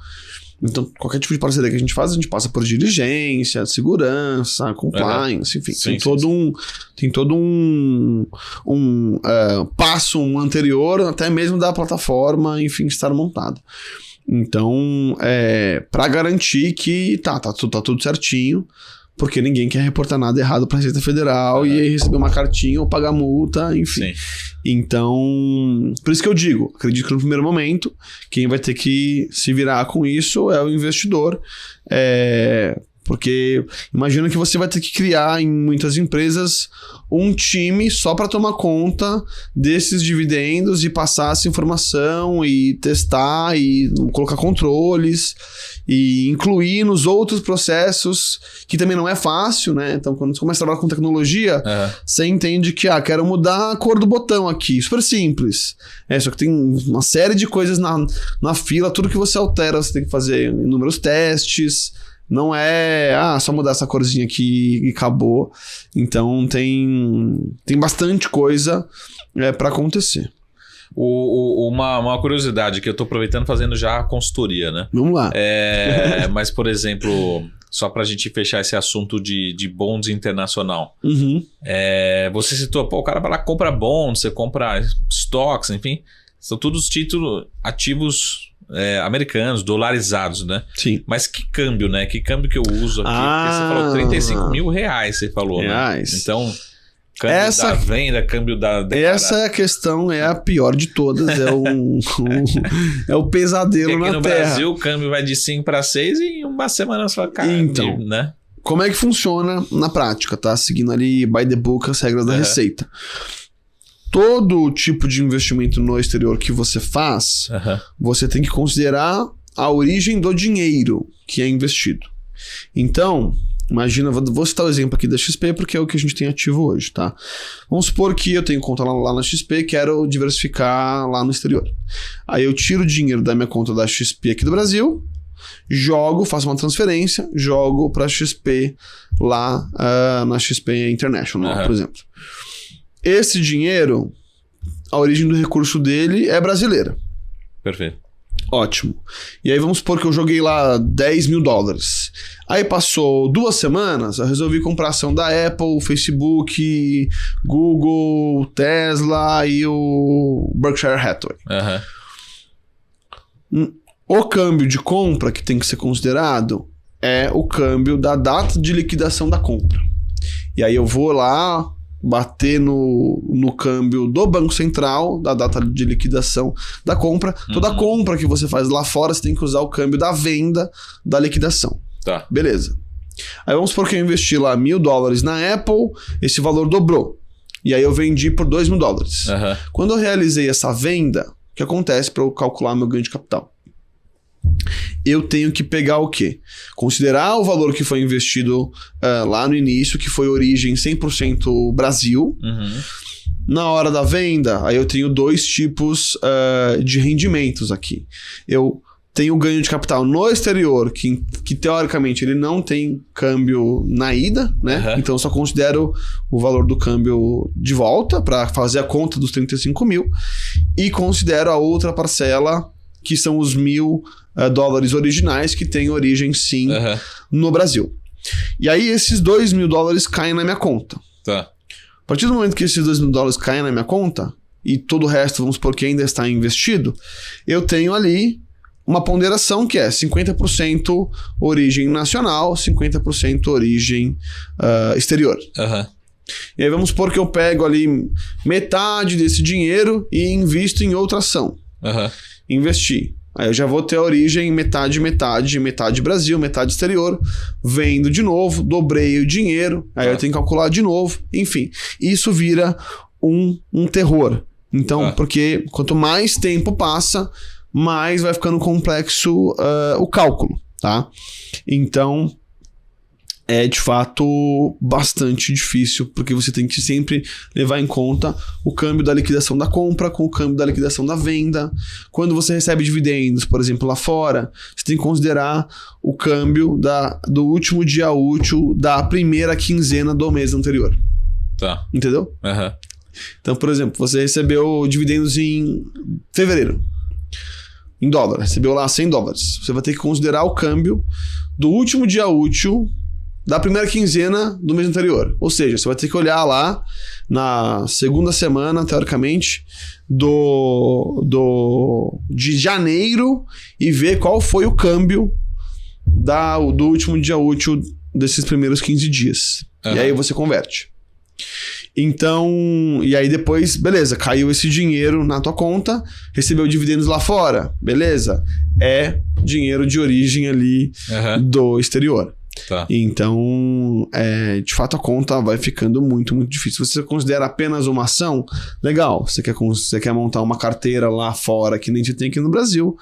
Então, qualquer tipo de parceria que a gente faz, a gente passa por diligência, segurança, compliance, enfim. Tem todo um passo anterior, até mesmo da plataforma, enfim, estar montada. Então, para garantir que tá tudo certinho, porque ninguém quer reportar nada errado para a Receita Federal e aí receber uma cartinha ou pagar multa, enfim. Então, por isso que eu digo, acredito que no primeiro momento, quem vai ter que se virar com isso é o investidor, Porque imagina que você vai ter que criar em muitas empresas um time só para tomar conta desses dividendos e passar essa informação e testar e colocar controles e incluir nos outros processos, que também não é fácil, né? Então, quando você começa a trabalhar com tecnologia, você entende que, quero mudar a cor do botão aqui. Super simples. Só que tem uma série de coisas na fila, tudo que você altera, você tem que fazer inúmeros testes. Não é, só mudar essa corzinha aqui e acabou. Então, tem bastante coisa para acontecer. Uma curiosidade que eu tô aproveitando fazendo já a consultoria, né? Vamos lá. Mas, por exemplo, só pra gente fechar esse assunto de bonds internacional. Uhum. Você citou, o cara vai lá, compra bonds, você compra stocks, enfim. São todos títulos ativos americanos, dolarizados, né? Sim. Mas que câmbio, né? Que câmbio que eu uso aqui? Porque você falou 35 mil reais, você falou, reais. Né? Então... Câmbio da venda, câmbio da... Essa é a questão, é a pior de todas, é o pesadelo na Terra. Porque aqui no Brasil o câmbio vai de 5 para 6 e em uma semana você vai cair, então, né? Como é que funciona na prática, tá? Seguindo ali by the book as regras da Receita. Todo tipo de investimento no exterior que você faz, você tem que considerar a origem do dinheiro que é investido. Então... Imagina, vou citar o exemplo aqui da XP porque é o que a gente tem ativo hoje, tá? Vamos supor que eu tenho conta lá na XP e quero diversificar lá no exterior. Aí eu tiro o dinheiro da minha conta da XP aqui do Brasil, faço uma transferência, jogo para XP lá na XP International, por exemplo. Esse dinheiro, a origem do recurso dele é brasileira. Perfeito. Ótimo. E aí vamos supor que eu joguei lá $10 mil. Aí passou 2 semanas, eu resolvi comprar ação da Apple, Facebook, Google, Tesla e o Berkshire Hathaway. O câmbio de compra que tem que ser considerado é o câmbio da data de liquidação da compra. E aí eu vou lá bater no câmbio do Banco Central, da data de liquidação da compra. Toda compra que você faz lá fora, você tem que usar o câmbio da venda da liquidação. Tá. Beleza. Aí vamos supor que eu investi lá $1.000 na Apple, esse valor dobrou. E aí eu vendi por $2 mil. Quando eu realizei essa venda, o que acontece para eu calcular meu ganho de capital? Eu tenho que pegar o quê? Considerar o valor que foi investido lá no início, que foi origem 100% Brasil. Na hora da venda, aí eu tenho 2 tipos de rendimentos aqui. Eu tenho ganho de capital no exterior, que teoricamente ele não tem câmbio na ida, né? Então eu só considero o valor do câmbio de volta para fazer a conta dos 35 mil. E considero a outra parcela, que são os $1.000 originais, que tem origem sim no Brasil. E aí esses $2 mil caem na minha conta. Tá. A partir do momento que esses $2 mil caem na minha conta, e todo o resto, vamos supor que ainda está investido, eu tenho ali uma ponderação que é 50% origem nacional, 50% origem exterior. E aí vamos supor que eu pego ali metade desse dinheiro e invisto em outra ação. Investi. Aí eu já vou ter a origem metade Brasil, metade exterior, vendo de novo, dobrei o dinheiro, aí eu tenho que calcular de novo, enfim. Isso vira um terror. Então, porque quanto mais tempo passa, mais vai ficando complexo o cálculo, tá? Então, é de fato bastante difícil, porque você tem que sempre levar em conta o câmbio da liquidação da compra com o câmbio da liquidação da venda. Quando você recebe dividendos, por exemplo, lá fora, você tem que considerar o câmbio do último dia útil da primeira quinzena do mês anterior. Tá. Entendeu? Então, por exemplo, você recebeu dividendos em fevereiro, em dólar, recebeu lá $100. Você vai ter que considerar o câmbio do último dia útil da primeira quinzena do mês anterior. Ou seja, você vai ter que olhar lá na segunda semana, teoricamente, de janeiro e ver qual foi o câmbio do último dia útil desses primeiros 15 dias. E aí você converte. Então, e aí depois, beleza, caiu esse dinheiro na tua conta, recebeu dividendos lá fora, beleza, é dinheiro de origem ali do exterior. Tá. Então, de fato, a conta vai ficando muito, muito difícil. Se você considera apenas uma ação, legal. Você quer montar uma carteira lá fora que nem você tem aqui no Brasil,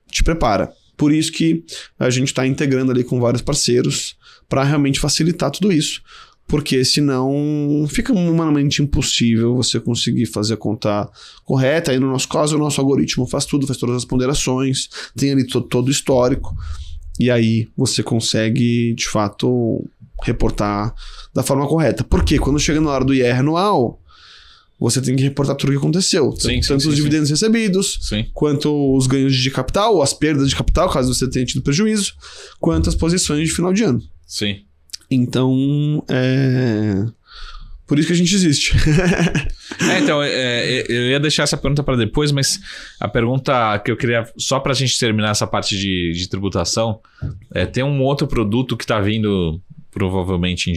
te prepara. Por isso que a gente está integrando ali com vários parceiros para realmente facilitar tudo isso. Porque senão fica humanamente impossível você conseguir fazer a conta correta. Aí no nosso caso, o nosso algoritmo faz tudo, faz todas as ponderações, tem ali todo o histórico. E aí você consegue, de fato, reportar da forma correta. Porque quando chega na hora do IR anual, você tem que reportar tudo o que aconteceu. Tanto os dividendos recebidos, quanto os ganhos de capital, ou as perdas de capital, caso você tenha tido prejuízo, quanto as posições de final de ano. Sim. Então, por isso que a gente existe. Então, eu ia deixar essa pergunta para depois, mas a pergunta que eu queria, só para a gente terminar essa parte de tributação, tem um outro produto que está vindo provavelmente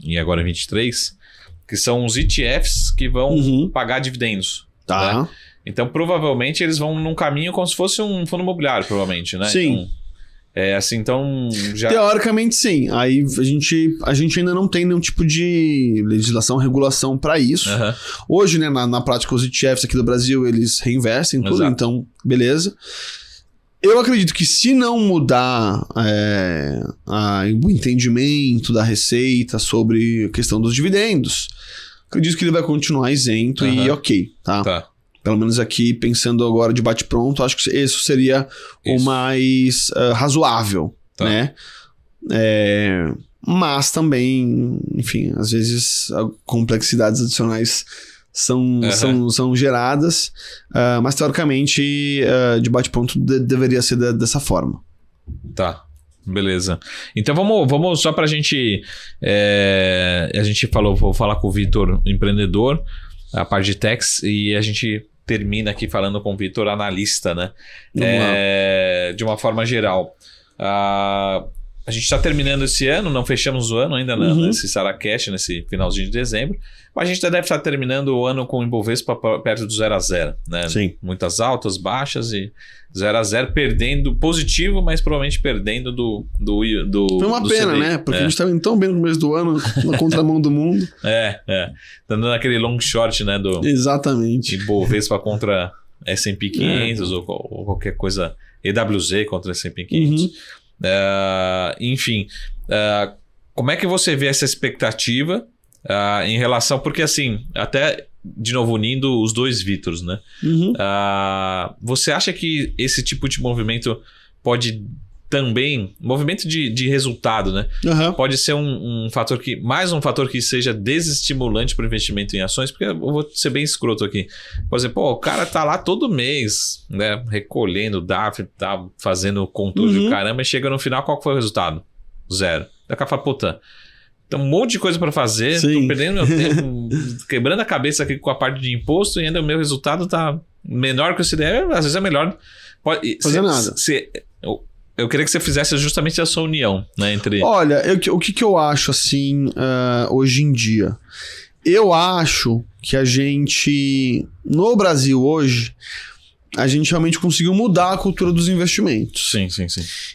em agora em 23, que são os ETFs que vão pagar dividendos. Tá. Né? Então, provavelmente, eles vão num caminho como se fosse um fundo imobiliário, provavelmente, né? Sim. Então, então já... Teoricamente, sim. Aí a gente ainda não tem nenhum tipo de legislação, regulação para isso. Hoje, né, na prática, os ETFs aqui do Brasil, eles reinvestem tudo, Exato. Então, beleza. Eu acredito que se não mudar o entendimento da Receita sobre a questão dos dividendos, acredito que ele vai continuar isento e ok, tá? Pelo menos aqui, pensando agora de bate-pronto, acho que isso seria o mais razoável, né? Mas também, enfim, às vezes complexidades adicionais são geradas, mas teoricamente, de bate-pronto, deveria ser dessa forma. Tá. Beleza. Então vamos só pra gente... a gente vou falar com o Vitor, empreendedor, a parte de tax, e a gente termina aqui falando com o Vitor, analista, né? De uma forma geral. A gente está terminando esse ano, não fechamos o ano ainda nesse SaraCast, nesse finalzinho de dezembro, mas a gente já deve estar terminando o ano com o Ibovespa perto do 0 a 0, né? Sim. Muitas altas, baixas e 0 a 0, perdendo positivo, mas provavelmente perdendo do Foi uma pena, CDI, né? Porque a gente estava tão bem no começo do ano, na contramão do mundo. Tá dando aquele long short, né? Exatamente. Ibovespa contra S&P 500 ou qualquer coisa, EWZ contra S&P 500. Enfim, como é que você vê essa expectativa em relação... Porque assim, até de novo unindo os dois Vítors, né? Você acha que esse tipo de movimento pode também... Movimento de resultado, né? Pode ser um fator que... Mais um fator que seja desestimulante para o investimento em ações, porque eu vou ser bem escroto aqui. Por exemplo, o cara tá lá todo mês, né? Recolhendo DAF, tá fazendo controle do caramba, e chega no final, qual foi o resultado? 0. Daqui a pouco, puta... Tem um monte de coisa para fazer, tô perdendo meu tempo, quebrando a cabeça aqui com a parte de imposto, e ainda o meu resultado tá menor que o CDE, às vezes é melhor. Fazer nada. Eu queria que você fizesse justamente essa união, né, entre... Olha, o que eu acho, assim, hoje em dia? Eu acho que a gente, no Brasil hoje, a gente realmente conseguiu mudar a cultura dos investimentos. Sim.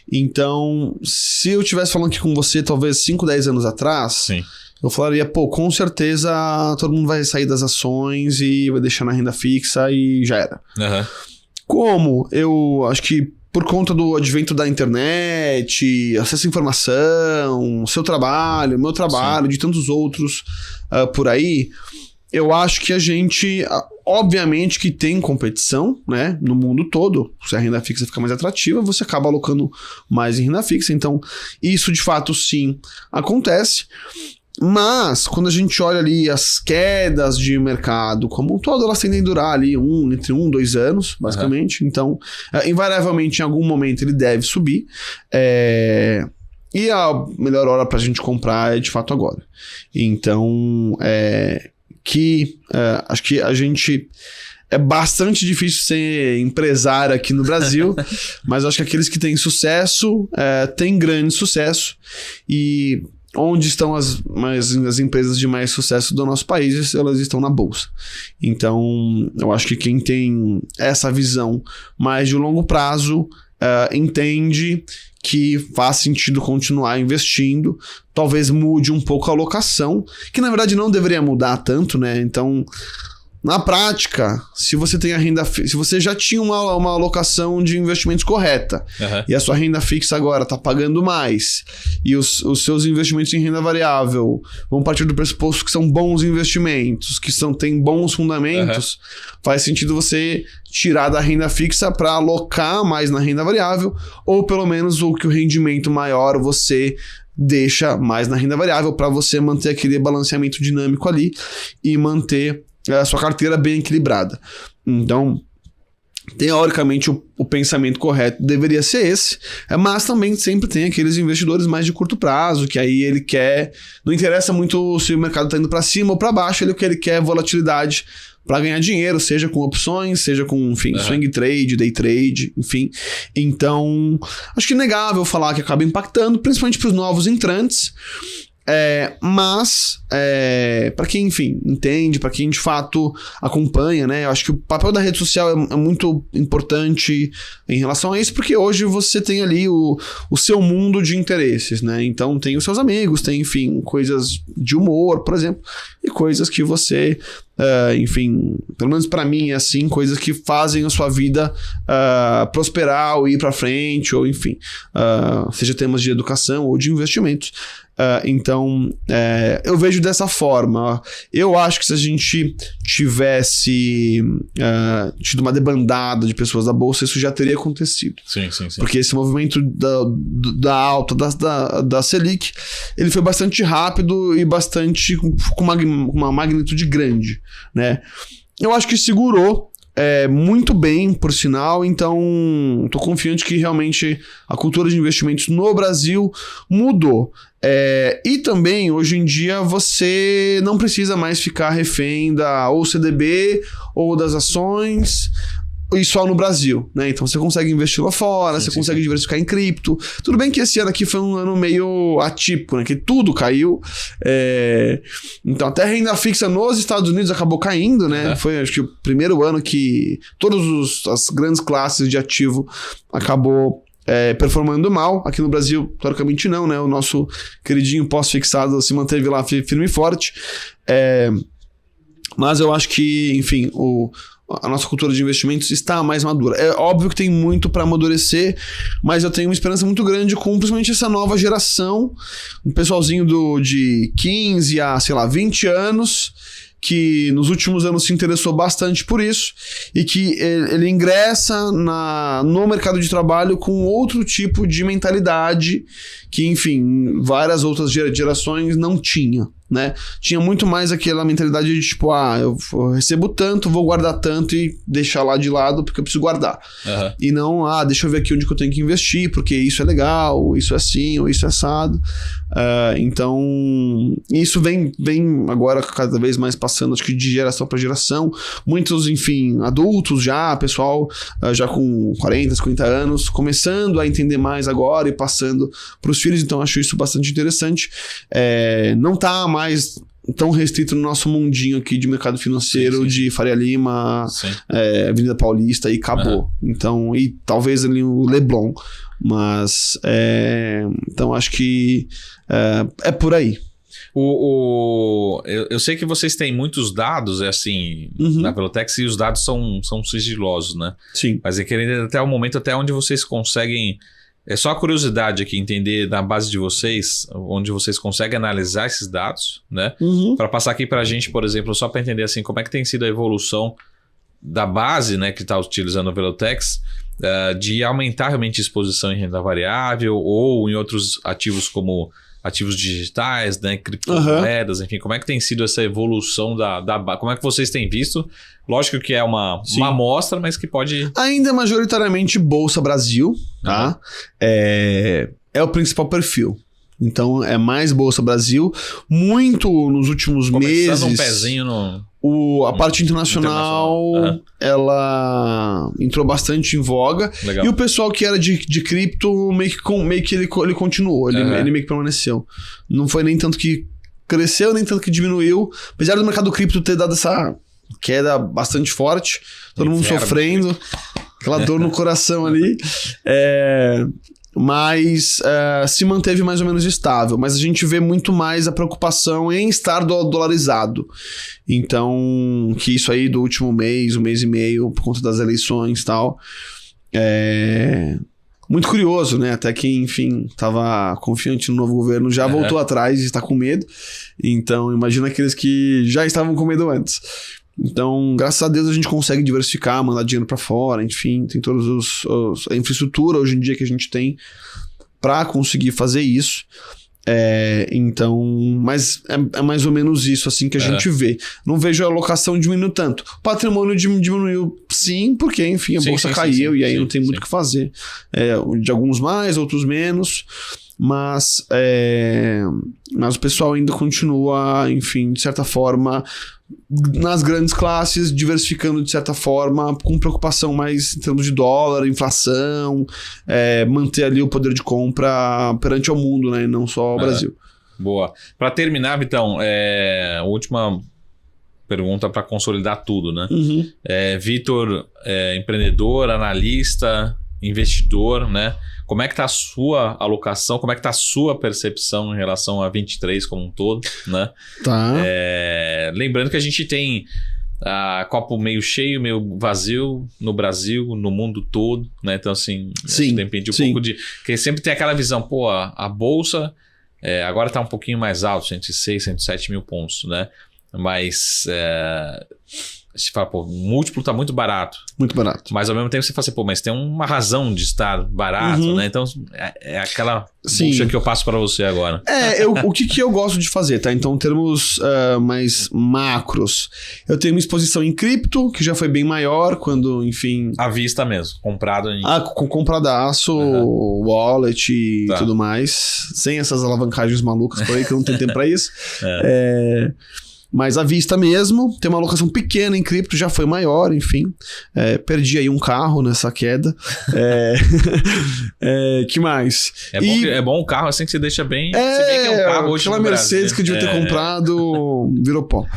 Então, se eu estivesse falando aqui com você, talvez 5, 10 anos atrás, eu falaria, com certeza todo mundo vai sair das ações e vai deixar na renda fixa e já era. Como eu acho que por conta do advento da internet, acesso à informação, seu trabalho, meu trabalho, de tantos outros por aí, eu acho que a gente... Obviamente que tem competição, né, no mundo todo. Se a renda fixa fica mais atrativa, você acaba alocando mais em renda fixa. Então, isso de fato sim acontece. Mas, quando a gente olha ali as quedas de mercado como um todo, elas tendem a durar ali entre 1 e 2 anos, basicamente. Então, invariavelmente, em algum momento ele deve subir. E a melhor hora pra gente comprar é de fato agora. Então, acho que a gente... É bastante difícil ser empresário aqui no Brasil, mas acho que aqueles que têm sucesso, têm grande sucesso. E onde estão as empresas de mais sucesso do nosso país, elas estão na bolsa. Então, eu acho que quem tem essa visão mais de longo prazo entende que faz sentido continuar investindo, talvez mude um pouco a alocação, que na verdade não deveria mudar tanto, né? Então, na prática, se você tem a renda se você já tinha uma alocação de investimentos correta, e a sua renda fixa agora está pagando mais, e os seus investimentos em renda variável vão partir do pressuposto que são bons investimentos, que têm bons fundamentos, faz sentido você tirar da renda fixa para alocar mais na renda variável, ou pelo menos o rendimento maior você deixa mais na renda variável para você manter aquele balanceamento dinâmico ali e manter a sua carteira bem equilibrada. Então, teoricamente, o pensamento correto deveria ser esse, mas também sempre tem aqueles investidores mais de curto prazo, que aí ele quer... Não interessa muito se o mercado está indo para cima ou para baixo, o que ele quer é volatilidade para ganhar dinheiro, seja com opções, seja com, enfim, swing trade, day trade, enfim. Então, acho que é inegável falar que acaba impactando, principalmente para os novos entrantes. Mas para quem, enfim, entende, para quem de fato acompanha, né? Eu acho que o papel da rede social é muito importante em relação a isso, porque hoje você tem ali o seu mundo de interesses, né? Então tem os seus amigos, tem, enfim, coisas de humor, por exemplo, e coisas que você... enfim, pelo menos pra mim é assim, coisas que fazem a sua vida prosperar ou ir pra frente, ou enfim, seja temas de educação ou de investimentos. Então, eu vejo dessa forma. Eu acho que se a gente tivesse tido uma debandada de pessoas da Bolsa, isso já teria acontecido. Sim. Porque esse movimento da alta da Selic, ele foi bastante rápido e bastante com uma magnitude grande, né? Eu acho que segurou muito bem, por sinal, então estou confiante que realmente a cultura de investimentos no Brasil mudou. E também, hoje em dia, você não precisa mais ficar refém ou CDB ou das ações, e só no Brasil, né? Então você consegue investir lá fora, você consegue diversificar em cripto. Tudo bem que esse ano aqui foi um ano meio atípico, né? Que tudo caiu. Então até a renda fixa nos Estados Unidos acabou caindo, né? Foi, acho que, o primeiro ano que todas as grandes classes de ativo acabou performando mal. Aqui no Brasil, teoricamente não, né? O nosso queridinho pós-fixado se manteve lá firme e forte. Mas eu acho que, enfim, a nossa cultura de investimentos está mais madura. É óbvio que tem muito para amadurecer, mas eu tenho uma esperança muito grande com principalmente essa nova geração, um pessoalzinho de 15 a, sei lá, 20 anos, que nos últimos anos se interessou bastante por isso e que ele ingressa no mercado de trabalho com outro tipo de mentalidade que, enfim, várias outras gerações não tinham, né? Tinha muito mais aquela mentalidade de tipo, eu recebo tanto, vou guardar tanto e deixar lá de lado porque eu preciso guardar. E não, deixa eu ver aqui onde que eu tenho que investir, porque isso é legal, isso é assim, ou isso é assado. Então, isso vem agora cada vez mais passando, acho que de geração para geração. Muitos, enfim, adultos já, pessoal já com 40, 50 anos, começando a entender mais agora e passando para os filhos, então acho isso bastante interessante. Não tá mais tão restrito no nosso mundinho aqui de mercado financeiro, de Faria Lima, Avenida Paulista, e acabou. Então, e talvez ali o Leblon, mas então acho que é por aí. Eu sei que vocês têm muitos dados, assim, na Velotex, e os dados são sigilosos, né? Sim. Mas eu queria até o momento até onde vocês conseguem... É só a curiosidade aqui, entender da base de vocês, onde vocês conseguem analisar esses dados, né? Para passar aqui para a gente, por exemplo, só para entender assim, como é que tem sido a evolução da base, né, que está utilizando a Velotex, de aumentar realmente a exposição em renda variável ou em outros ativos como ativos digitais, né, criptomoedas, enfim, como é que tem sido essa evolução da base? Como é que vocês têm visto? Lógico que é uma amostra, mas que pode... Ainda majoritariamente Bolsa Brasil, tá? É o principal perfil. Então, é mais Bolsa Brasil. Muito nos últimos meses... um pezinho no... A parte internacional, ela entrou bastante em voga. Legal. E o pessoal que era de cripto, meio que ele continuou, ele meio que permaneceu. Não foi nem tanto que cresceu, nem tanto que diminuiu. Apesar do mercado cripto ter dado essa queda bastante forte, todo mundo sofrendo. aquela dor no coração ali. Mas se manteve mais ou menos estável. Mas a gente vê muito mais a preocupação em estar dolarizado. Então, que isso aí do último mês, um mês e meio, por conta das eleições e tal, muito curioso, né? Até que, enfim, estava confiante no novo governo, já voltou atrás e está com medo. Então, imagina aqueles que já estavam com medo antes. Então, graças a Deus a gente consegue diversificar, mandar dinheiro para fora, enfim, tem toda a infraestrutura hoje em dia que a gente tem para conseguir fazer isso. Então, mas é mais ou menos isso assim que a gente vê. Não vejo a alocação diminuindo tanto. O patrimônio diminuiu sim, porque enfim, a bolsa caiu e aí não tem muito o que fazer. De alguns mais, outros menos. Mas o pessoal ainda continua, enfim, de certa forma, nas grandes classes, diversificando de certa forma, com preocupação mais em termos de dólar, inflação, manter ali o poder de compra perante ao mundo, né, e não só ao Brasil. Boa. Para terminar, Vitão, a última pergunta para consolidar tudo, né? Vitor, empreendedor, analista, investidor, né? Como é que tá a sua alocação? Como é que tá a sua percepção em relação a 23 como um todo, né? Tá. Lembrando que a gente tem copo meio cheio, meio vazio no Brasil, no mundo todo, né? Então, assim, depende um pouco de... Porque sempre tem aquela visão, pô, a bolsa agora tá um pouquinho mais alto, 106, 107 mil pontos, né? Mas... você fala, pô, o múltiplo tá muito barato. Muito barato. Mas ao mesmo tempo você fala assim, pô, mas tem uma razão de estar barato, né? Então é aquela bucha que eu passo para você agora. O que eu gosto de fazer, tá? Então, em termos mais macros, eu tenho uma exposição em cripto, que já foi bem maior, quando, enfim... À vista mesmo, comprado em... com compradaço, wallet e tudo mais. Sem essas alavancagens malucas por aí, que eu não tenho tempo pra isso. Mas à vista mesmo, tem uma alocação pequena em cripto, já foi maior, enfim. Perdi aí um carro nessa queda. Que mais? É bom o carro assim que você deixa bem... Você vê que é um carro hoje aquela Mercedes que eu devia ter comprado virou pó.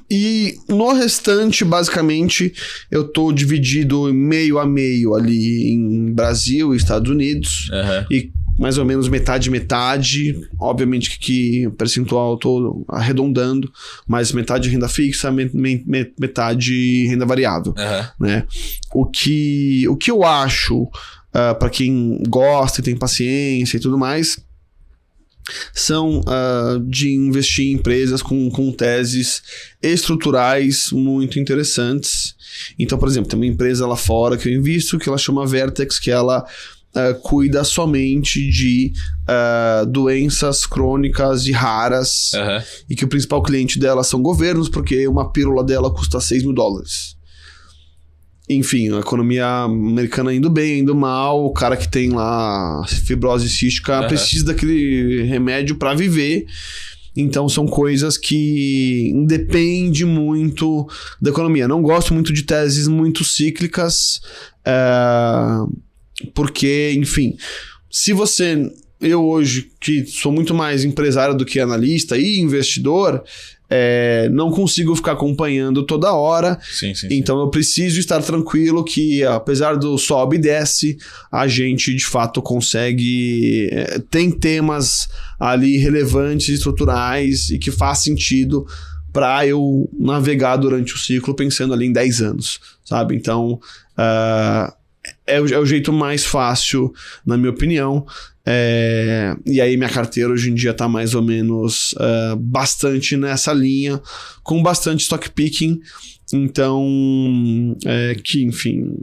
E no restante, basicamente, eu tô dividido meio a meio ali em Brasil e Estados Unidos. E mais ou menos metade. Obviamente que percentual eu tô arredondando, mas metade renda fixa, metade renda variável. Né? O que eu acho, para quem gosta e tem paciência e tudo mais, são de investir em empresas com teses estruturais muito interessantes. Então, por exemplo, tem uma empresa lá fora que eu invisto, que ela chama Vertex, que ela cuida somente de doenças crônicas e raras, e que o principal cliente dela são governos, porque uma pílula dela custa $6 mil. Enfim, a economia americana indo bem, indo mal, o cara que tem lá fibrose cística precisa daquele remédio para viver. Então são coisas que independem muito da economia. Não gosto muito de teses muito cíclicas, porque, enfim, eu hoje, que sou muito mais empresário do que analista e investidor, não consigo ficar acompanhando toda hora. Então eu preciso estar tranquilo que, apesar do sobe e desce, a gente de fato consegue... tem temas ali relevantes, estruturais e que faz sentido para eu navegar durante o ciclo pensando ali em 10 anos, sabe? Então... é o jeito mais fácil, na minha opinião. E aí minha carteira hoje em dia tá mais ou menos bastante nessa linha, com bastante stock picking. Então, que enfim,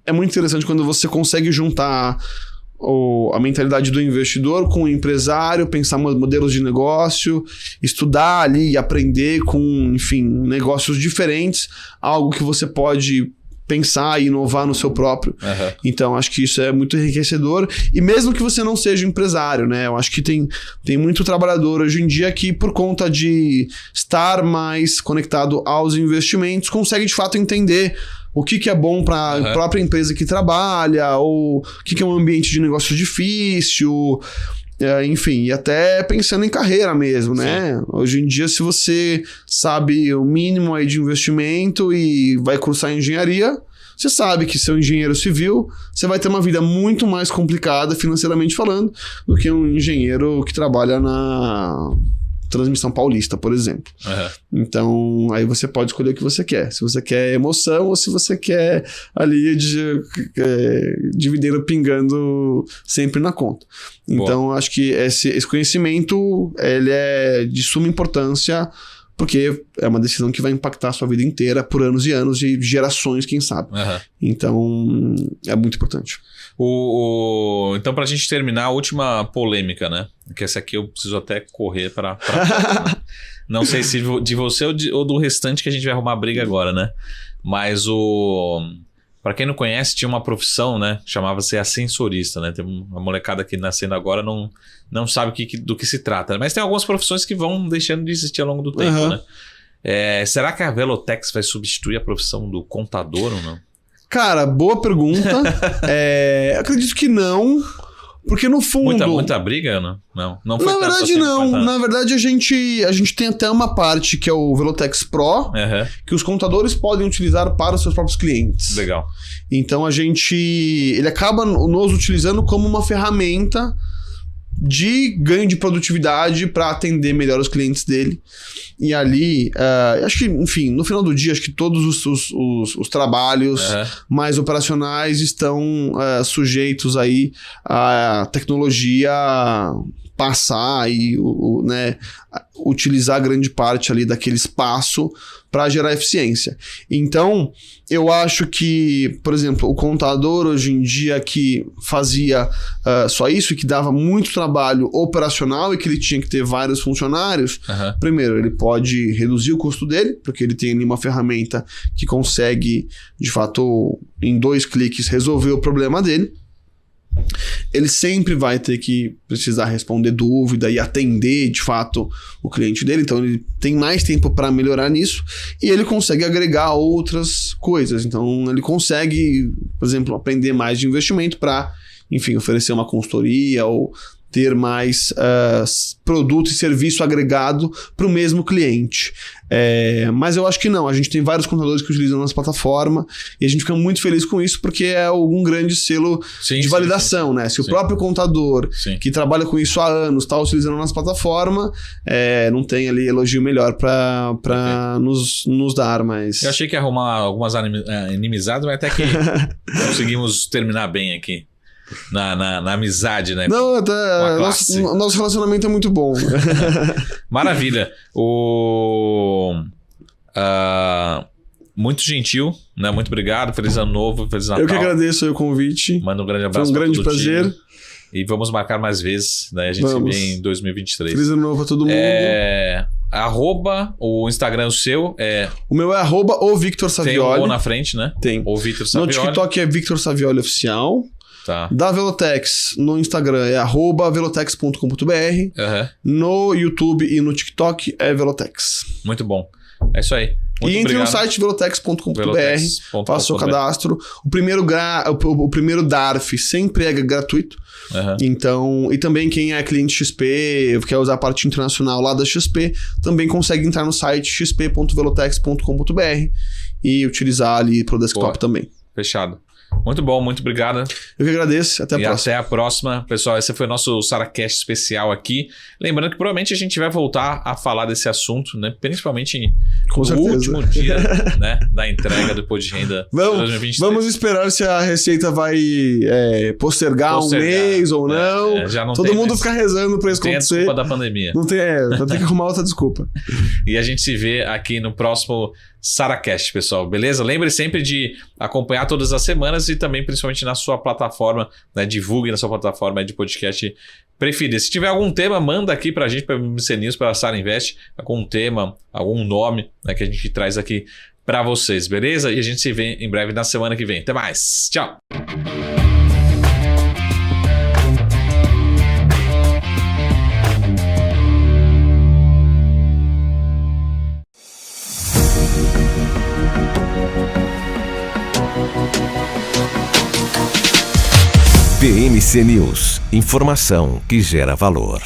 é muito interessante quando você consegue juntar a mentalidade do investidor com o empresário, pensar modelos de negócio, estudar ali e aprender com, enfim, negócios diferentes, algo que você pode pensar e inovar no seu próprio. Então, acho que isso é muito enriquecedor. E mesmo que você não seja empresário, né? Eu acho que tem muito trabalhador hoje em dia que, por conta de estar mais conectado aos investimentos, consegue de fato entender o que é bom para a própria empresa que trabalha, ou o que é um ambiente de negócio difícil. Enfim, e até pensando em carreira mesmo, né? Sim. Hoje em dia, se você sabe o mínimo aí de investimento e vai cursar engenharia, você sabe que seu engenheiro civil, você vai ter uma vida muito mais complicada financeiramente falando do que um engenheiro que trabalha na Transmissão Paulista, por exemplo. Uhum. Então, aí você pode escolher o que você quer. Se você quer emoção ou se você quer ali dividindo pingando sempre na conta. Então, boa. Acho que esse conhecimento ele é de suma importância, porque é uma decisão que vai impactar a sua vida inteira por anos e anos, de gerações, quem sabe. Uhum. Então, é muito importante. Então, pra gente terminar, a última polêmica, né? Que essa aqui eu preciso até correr pra né? Não sei se de você ou do restante que a gente vai arrumar briga agora, né? Mas pra quem não conhece, tinha uma profissão, né? Chamava-se ascensorista, né? Tem uma molecada aqui nascendo agora, não sabe do que se trata. Mas tem algumas profissões que vão deixando de existir ao longo do tempo, né? Será que a Velotex vai substituir a profissão do contador ou não? Cara, boa pergunta. Acredito que não, porque no fundo... Muita briga, não? Não foi na verdade, assim, não. Na verdade, a gente tem até uma parte que é o Velotex Pro, que os contadores podem utilizar para os seus próprios clientes. Legal. Então, ele acaba nos utilizando como uma ferramenta de ganho de produtividade para atender melhor os clientes dele. E ali, acho que, enfim, no final do dia, acho que todos os trabalhos mais operacionais estão sujeitos aí à tecnologia passar e né, utilizar grande parte ali daquele espaço para gerar eficiência. Então, eu acho que, por exemplo, o contador hoje em dia que fazia só isso e que dava muito trabalho operacional e que ele tinha que ter vários funcionários, primeiro, ele pode reduzir o custo dele, porque ele tem ali uma ferramenta que consegue, de fato, em 2 cliques, resolver o problema dele. Ele sempre vai ter que precisar responder dúvida e atender, de fato, o cliente dele. Então, ele tem mais tempo para melhorar nisso e ele consegue agregar outras coisas. Então, ele consegue, por exemplo, aprender mais de investimento para, enfim, oferecer uma consultoria ou ter mais produto e serviço agregado para o mesmo cliente. Mas eu acho que não. A gente tem vários contadores que utilizam a nossa plataforma e a gente fica muito feliz com isso porque é algum grande selo de validação, né? Se o próprio contador que trabalha com isso há anos está utilizando a nossa plataforma, não tem ali elogio melhor para nos dar, mas... Eu achei que ia arrumar algumas inimizades, mas até que conseguimos terminar bem aqui. Na amizade, né? Não, até nosso relacionamento é muito bom. Maravilha. Muito gentil, né? Muito obrigado. Feliz ano novo, feliz Natal. Eu que agradeço o convite. Manda um grande abraço. Foi um grande prazer. Time. E vamos marcar mais vezes, né? A gente se vê em 2023. Feliz ano novo pra todo mundo. O Instagram o seu O meu é @o Victor Savioli. Tem o na frente, né? Tem. O Victor Savioli. No TikTok é Victor Savioli Oficial. Tá. Da Velotex no Instagram é @velotex.com.br. No YouTube e no TikTok é Velotex. Muito bom. É isso aí. Muito entre no site velotex.com.br, faça o cadastro. O primeiro DARF sempre é gratuito. Então, e também quem é cliente XP, quer usar a parte internacional lá da XP, também consegue entrar no site xp.velotex.com.br e utilizar ali pro desktop também. Fechado. Muito bom, muito obrigado. Eu que agradeço, até a próxima. Até a próxima. Pessoal, esse foi o nosso SaraCast especial aqui. Lembrando que provavelmente a gente vai voltar a falar desse assunto, né? Principalmente no último dia, né? Da entrega do Imposto de Renda 2023. Vamos esperar se a Receita vai postergar um mês ou não. Já não Todo mundo fica rezando pra isso acontecer. Tem a desculpa da pandemia. Não tem, vai ter que arrumar outra desculpa. E a gente se vê aqui no próximo SaraCast, pessoal, beleza? Lembre sempre de acompanhar todas as semanas e também principalmente na sua plataforma, né? Divulgue na sua plataforma de podcast preferida. Se tiver algum tema, manda aqui pra gente, para o BMC News, para a Sara Invest, algum tema, algum nome, né, que a gente traz aqui pra vocês, beleza? E a gente se vê em breve na semana que vem. Até mais. Tchau. BMC News. Informação que gera valor.